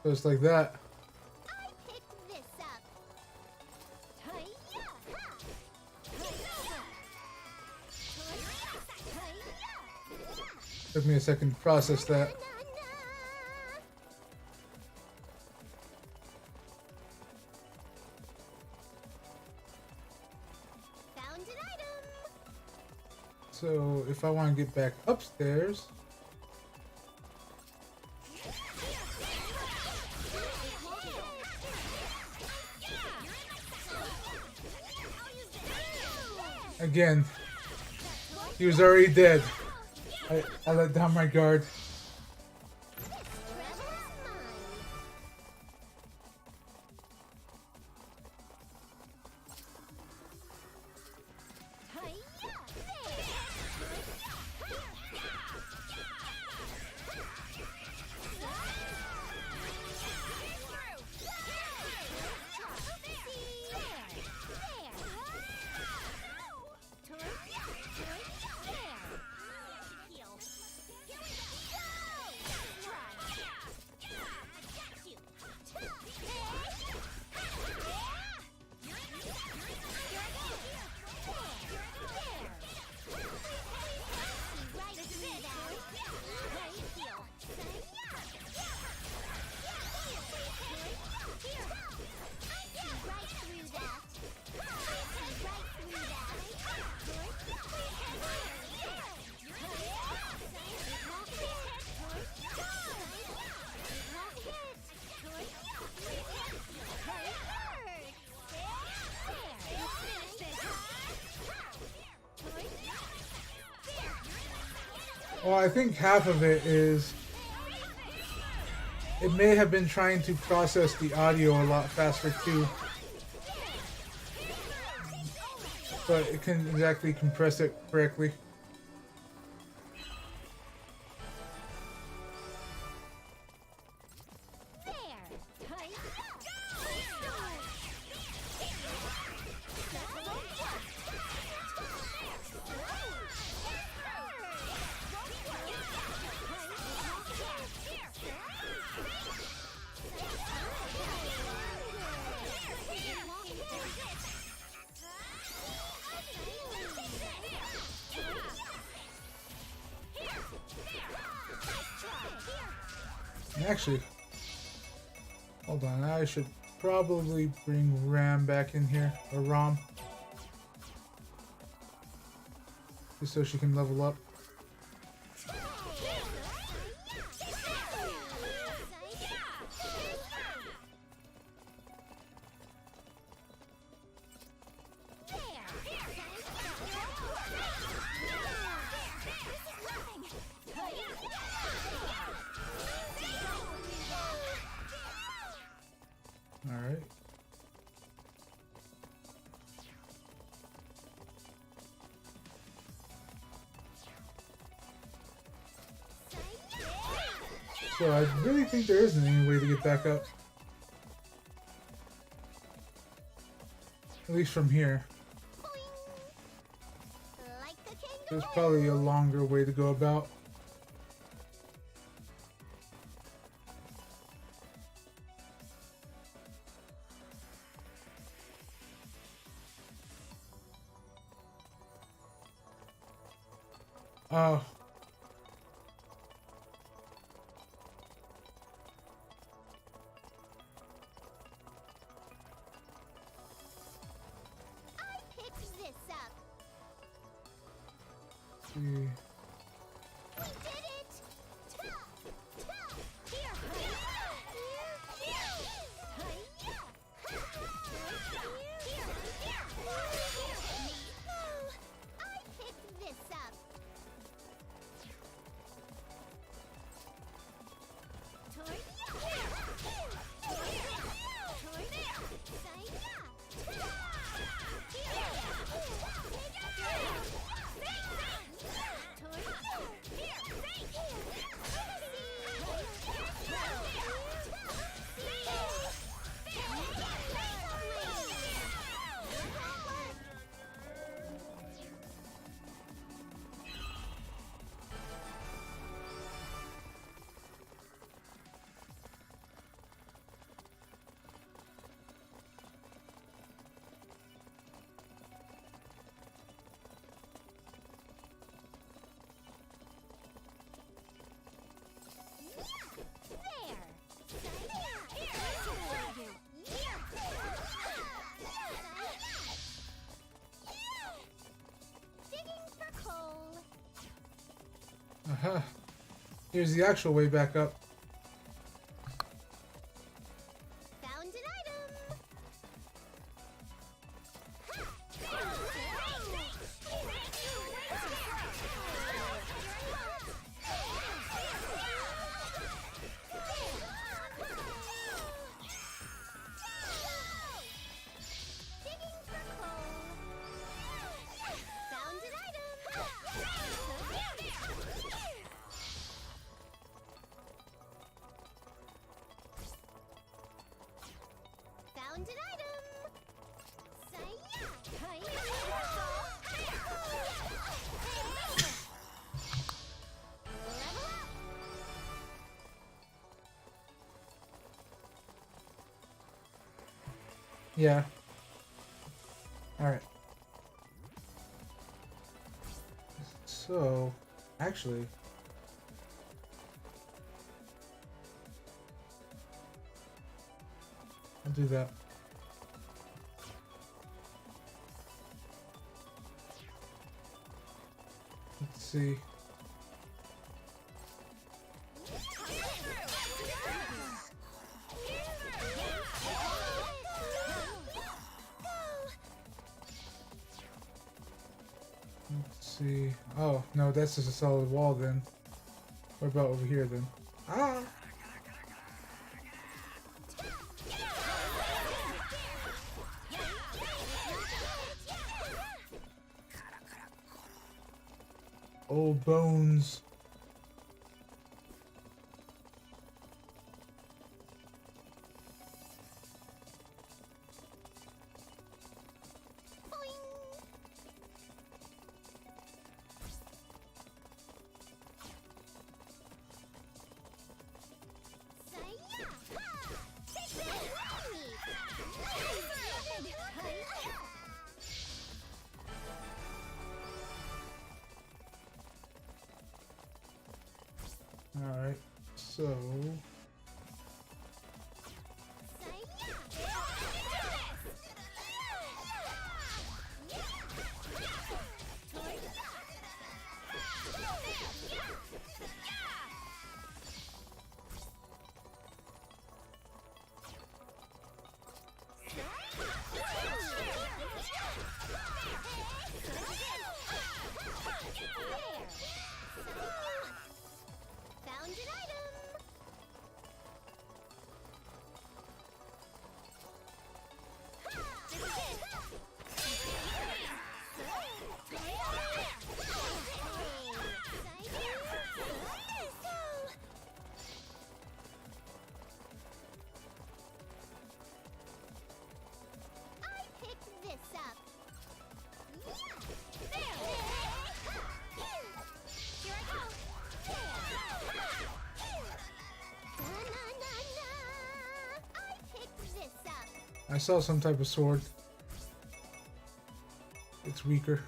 Speaker 1: Just like that.
Speaker 3: I picked this up.
Speaker 1: Took me a second to process that.
Speaker 3: Found an item.
Speaker 1: So if I want to get back upstairs, again, he was already dead. I let down my guard. Well, I think half of it is it may have been trying to process the audio a lot faster too, but it couldn't exactly compress it correctly. Actually, hold on, I should probably bring Ram back in here, or Rom, just so she can level up. Alright. So I really think there isn't any way to get back up. At least from here. There's probably a longer way to go about. Oh.
Speaker 3: I picked this up.
Speaker 1: See.
Speaker 3: We did it! Ta! Ta! Here! I picked this up.
Speaker 1: Uh-huh. Here's the actual way back up.
Speaker 3: Found an item. Digging for coal. Found an item. Found an item. Saya. Level up.
Speaker 1: Yeah. Alright. So, actually... I'll do that. Let's see. Let's see. Oh, no, that's just a solid wall then. What about over here then? Ah! Old bones. Alright, so...
Speaker 3: Found an item. I picked this up. Here I go. I picked this up.
Speaker 1: I saw some type of sword. It's weaker.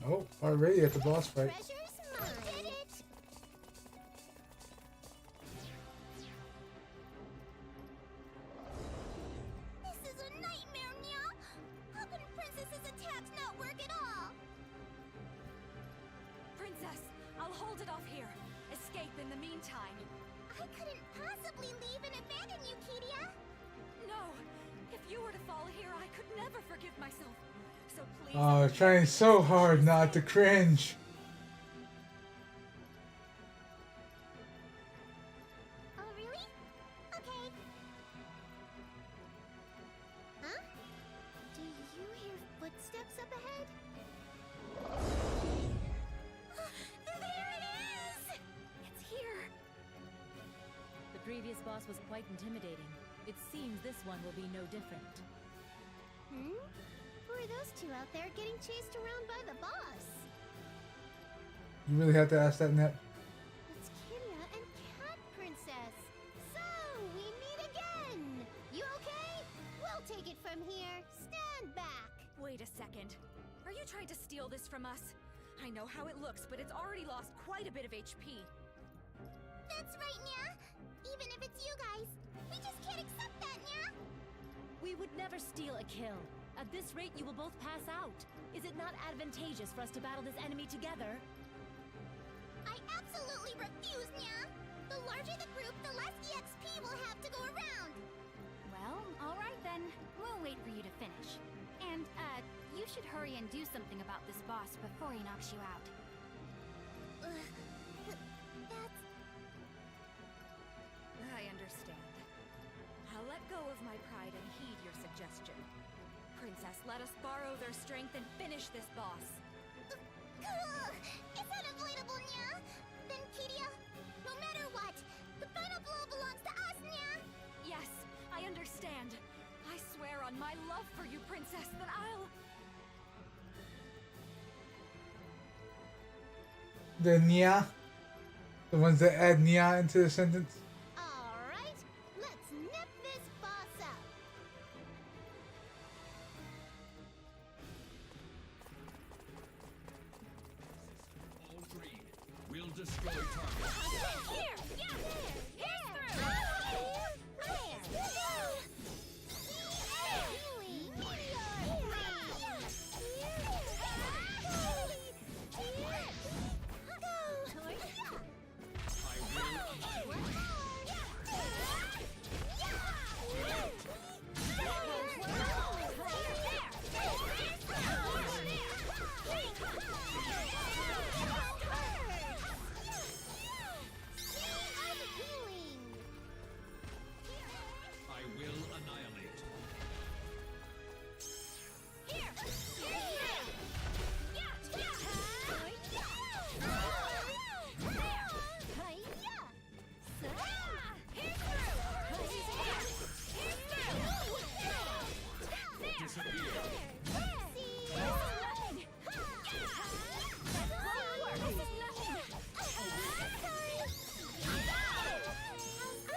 Speaker 1: Oh, already at the boss fight.
Speaker 3: Treasure's mine. We did it! This is a nightmare, Nya! How can Princess's attacks not work at all?
Speaker 8: Princess, I'll hold it off here. Escape in the meantime.
Speaker 3: I couldn't possibly leave and abandon you, Kiria!
Speaker 8: No! If you were to fall here, I could never forgive myself. So please...
Speaker 1: Oh, trying so hard not to cringe.
Speaker 3: Oh, really? Okay. Huh? Do you hear footsteps up ahead? There it is!
Speaker 8: It's here!
Speaker 5: The previous boss was quite intimidating. It seems this one will be no different.
Speaker 3: Hmm? Who are those two out there getting chased around by the boss?
Speaker 1: You really have to ask that, NEP.
Speaker 3: It's Kiria and Cat Princess. So, we meet again! You okay? We'll take it from here. Stand back!
Speaker 8: Wait a second. Are you trying to steal this from us? I know how it looks, but it's already lost quite a bit of HP.
Speaker 3: That's right, Nya! Even if it's you guys, we just can't accept that, Nya!
Speaker 5: We would never steal a kill. At this rate, you will both pass out. Is it not advantageous for us to battle this enemy together?
Speaker 3: I absolutely refuse, Nya! The larger the group, the less EXP we'll have to go around!
Speaker 4: Well, alright then. We'll wait for you to finish. And, you should hurry and do something about this boss before he knocks you out.
Speaker 3: That's...
Speaker 8: I understand. I'll let go of my pride and heed your suggestion. Princess, let us borrow their strength and finish this boss.
Speaker 3: It's unavoidable, Nya! Then, Kiria, no matter what, the final blow belongs to us, Nya!
Speaker 8: Yes, I understand. I swear on my love for you, Princess, that I'll...
Speaker 1: The Nya. The ones that add Nya into the sentence.
Speaker 3: Alright, let's nip this boss up!
Speaker 9: All three. We'll destroy target.
Speaker 3: Here! Yeah! Here!
Speaker 9: I will annihilate.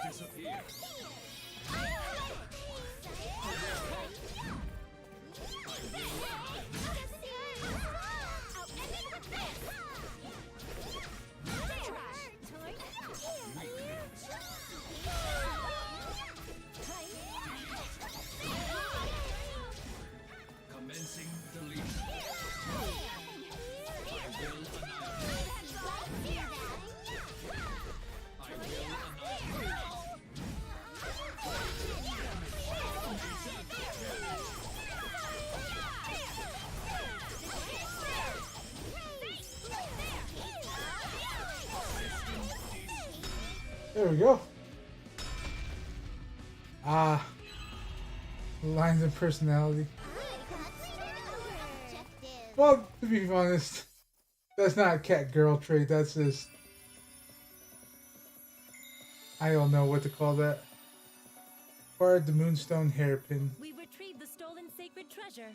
Speaker 9: Disappear. Commencing deletion. I will annihilate. I will annihilate.
Speaker 1: There we go. Ah. Lines of personality. Well, to be honest, that's not a cat girl trait. That's just... I don't know what to call that. Acquired the Moonstone hairpin.
Speaker 5: We retrieved the stolen sacred treasure.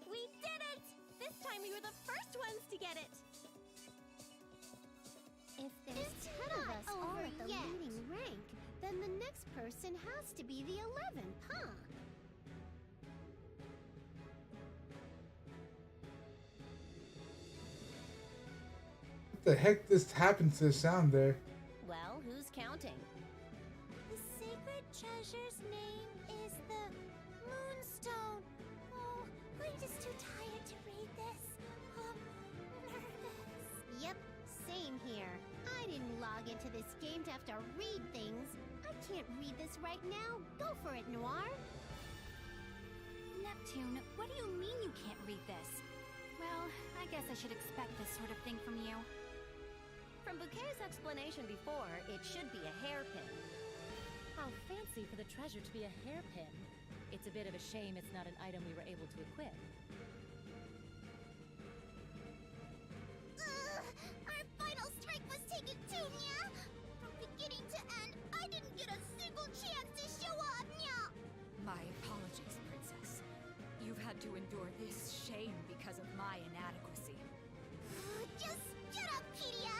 Speaker 3: We did it! This time we were the first ones to get it! If there's 10 of us all at the leading rank, then the next person has to be the 11th, huh?
Speaker 1: The heck just happened to the sound there?
Speaker 6: Well, who's counting?
Speaker 3: The sacred treasure's name is the Moonstone. Oh, I'm just too tired to read this. Nervous.
Speaker 6: Yep, same here. I didn't log into this game to have to read things. I can't read this right now. Go for it, Noir.
Speaker 4: Neptune, what do you mean you can't read this? Well, I guess I should expect this sort of thing from you.
Speaker 6: From Bouquet's explanation before, it should be a hairpin.
Speaker 5: How fancy for the treasure to be a hairpin. It's a bit of a shame it's not an item we were able to equip.
Speaker 3: Our final strike was taken too, Nya. From beginning to end, I didn't get a single chance to show up, Nya.
Speaker 8: My apologies, Princess. You've had to endure this shame because of my inadequacy.
Speaker 3: Just shut up, Pedia.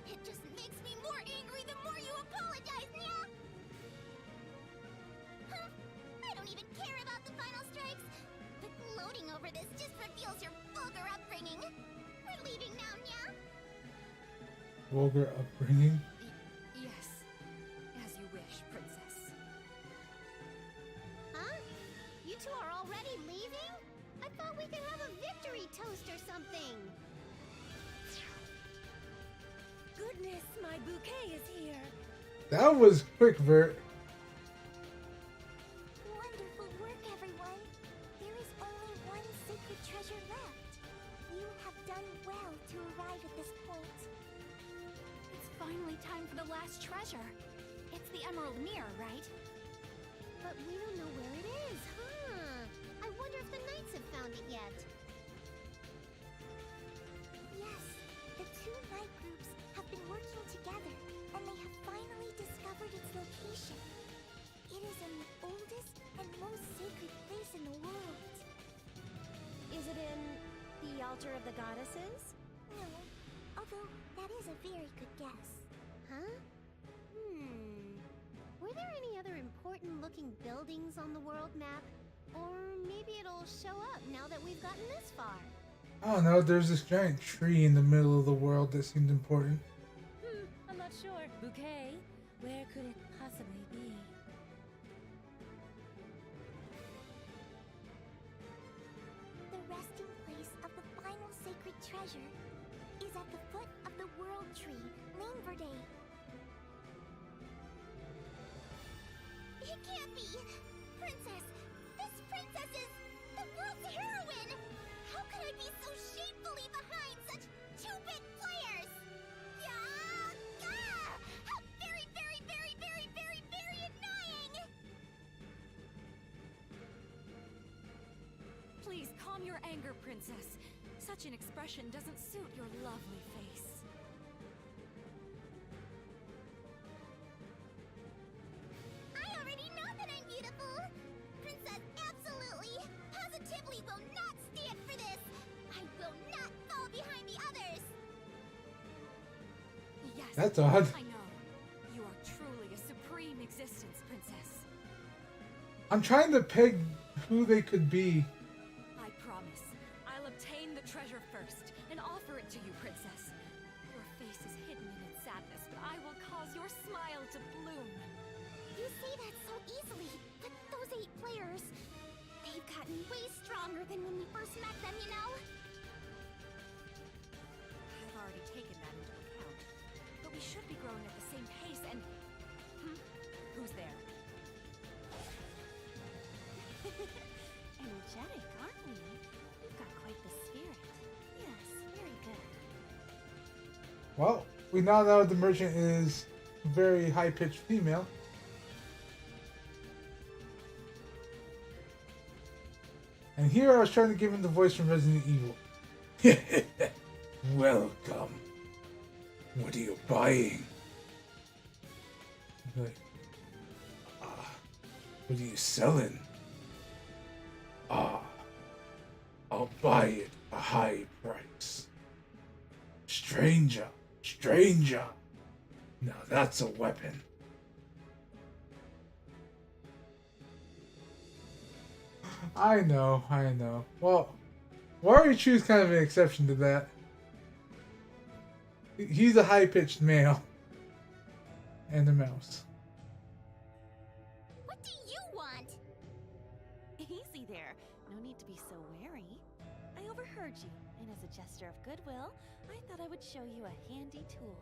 Speaker 3: It just makes me more angry the more you apologize, Nya. I don't even care about the final strikes. But gloating over this just reveals your vulgar upbringing. We're leaving now, Nya.
Speaker 1: Vulgar upbringing?
Speaker 8: Yes, as you wish, Princess.
Speaker 6: Huh? You two are already leaving? I thought we could have a victory toast or something.
Speaker 5: Goodness, my bouquet is here.
Speaker 1: That was quick, Vert.
Speaker 3: Wonderful work, everyone. There is only one sacred treasure left. You have done well to arrive at this point.
Speaker 4: It's finally time for the last treasure. It's the Emerald Mirror, right?
Speaker 6: But we don't know where it is, huh? I wonder if the Knights have found it yet.
Speaker 3: Yes, the two night groups have been working together, and they have finally discovered its location. It is in the oldest and most sacred place in the world.
Speaker 6: Is it in the Altar of the Goddesses?
Speaker 3: No, although that is a very good guess.
Speaker 6: Huh? Were there any other important looking buildings on the world map? Or maybe it'll show up now that we've gotten this far.
Speaker 1: I don't know, there's this giant tree in the middle of the world that seemed important.
Speaker 5: I'm not sure. Bouquet, where could it possibly be?
Speaker 3: The resting place of the final sacred treasure is at the foot of the world tree, Lane Verde. It can't be! Princess! This princess is the world's heroine! How could I be so shamefully behind such stupid players? Yeah! Ah! How very, very, very, very, very, very annoying!
Speaker 8: Please calm your anger, Princess. Such an expression doesn't suit your lovely face.
Speaker 3: I already know that I'm beautiful! Princess absolutely, positively will not stand for this! I will not fall behind the others!
Speaker 8: Yes,
Speaker 1: That's odd.
Speaker 8: I know. You are truly a supreme existence, Princess.
Speaker 1: I'm trying to peg who they could be.
Speaker 8: I promise. I'll obtain the treasure first and offer it to you, Princess. Your face is hidden in its sadness, but I will cause your smile to bloom.
Speaker 3: You say that so easily, but those 8 players, they've gotten way stronger than when we first met them, you know?
Speaker 8: I've already taken that into account. But we should be growing at the same pace and... Who's there?
Speaker 3: Energetic, aren't we? You've got quite the spirit. Yes, very good.
Speaker 1: Well, we now know the merchant is a very high-pitched female. And here I was trying to give him the voice from Resident Evil. Welcome. What are you buying? Like, what are you selling? I'll buy it a high price. Stranger, stranger. Now that's a weapon. I know. Well, Warrior Chew is kind of an exception to that. He's a high-pitched male. And a mouse.
Speaker 3: What do you want?
Speaker 5: Easy there. No need to be so wary. I overheard you, and as a gesture of goodwill, I thought I would show you a handy tool.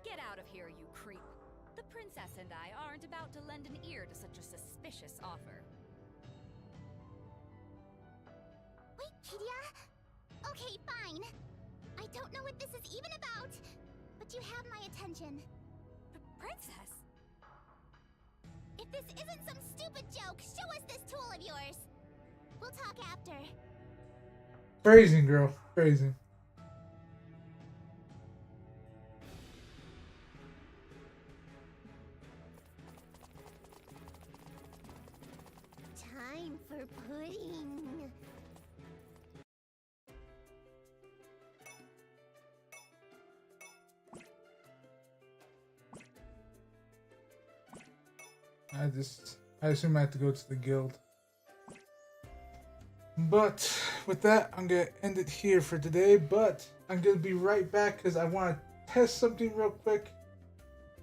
Speaker 8: Get out of here, you creep. The princess and I aren't about to lend an ear to such a suspicious offer.
Speaker 3: Wait, Kidia. Okay, fine. I don't know what this is even about, but you have my attention.
Speaker 8: Princess?
Speaker 3: If this isn't some stupid joke, show us this tool of yours. We'll talk after.
Speaker 1: Phrasing, girl. Phrasing.
Speaker 3: Time for pudding.
Speaker 1: I assume I have to go to the guild. But with that, I'm gonna end it here for today. But I'm gonna be right back because I want to test something real quick,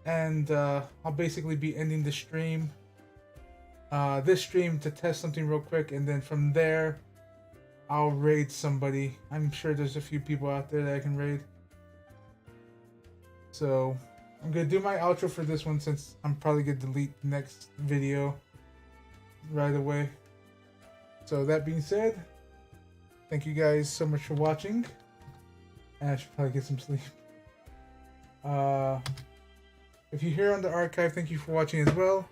Speaker 1: and I'll basically be ending the stream. This stream to test something real quick, and then from there, I'll raid somebody. I'm sure there's a few people out there that I can raid. So I'm gonna do my outro for this one since I'm probably gonna delete the next video right away. So that being said, thank you guys so much for watching. And I should probably get some sleep. If you're here on the archive, thank you for watching as well.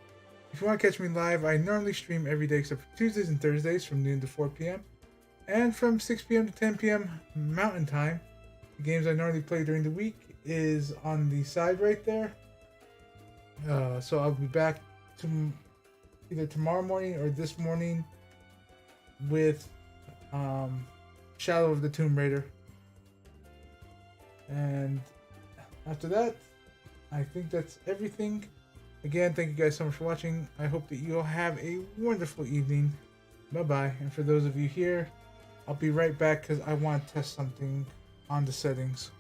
Speaker 1: If you want to catch me live, I normally stream every day except for Tuesdays and Thursdays from noon to 4 p.m. And from 6 p.m. to 10 p.m. Mountain Time. The games I normally play during the week is on the side right there. So I'll be back to either tomorrow morning or this morning with Shadow of the Tomb Raider. And after that, I think that's everything. Again, thank you guys so much for watching. I hope that you all have a wonderful evening. Bye-bye. And for those of you here, I'll be right back because I want to test something on the settings.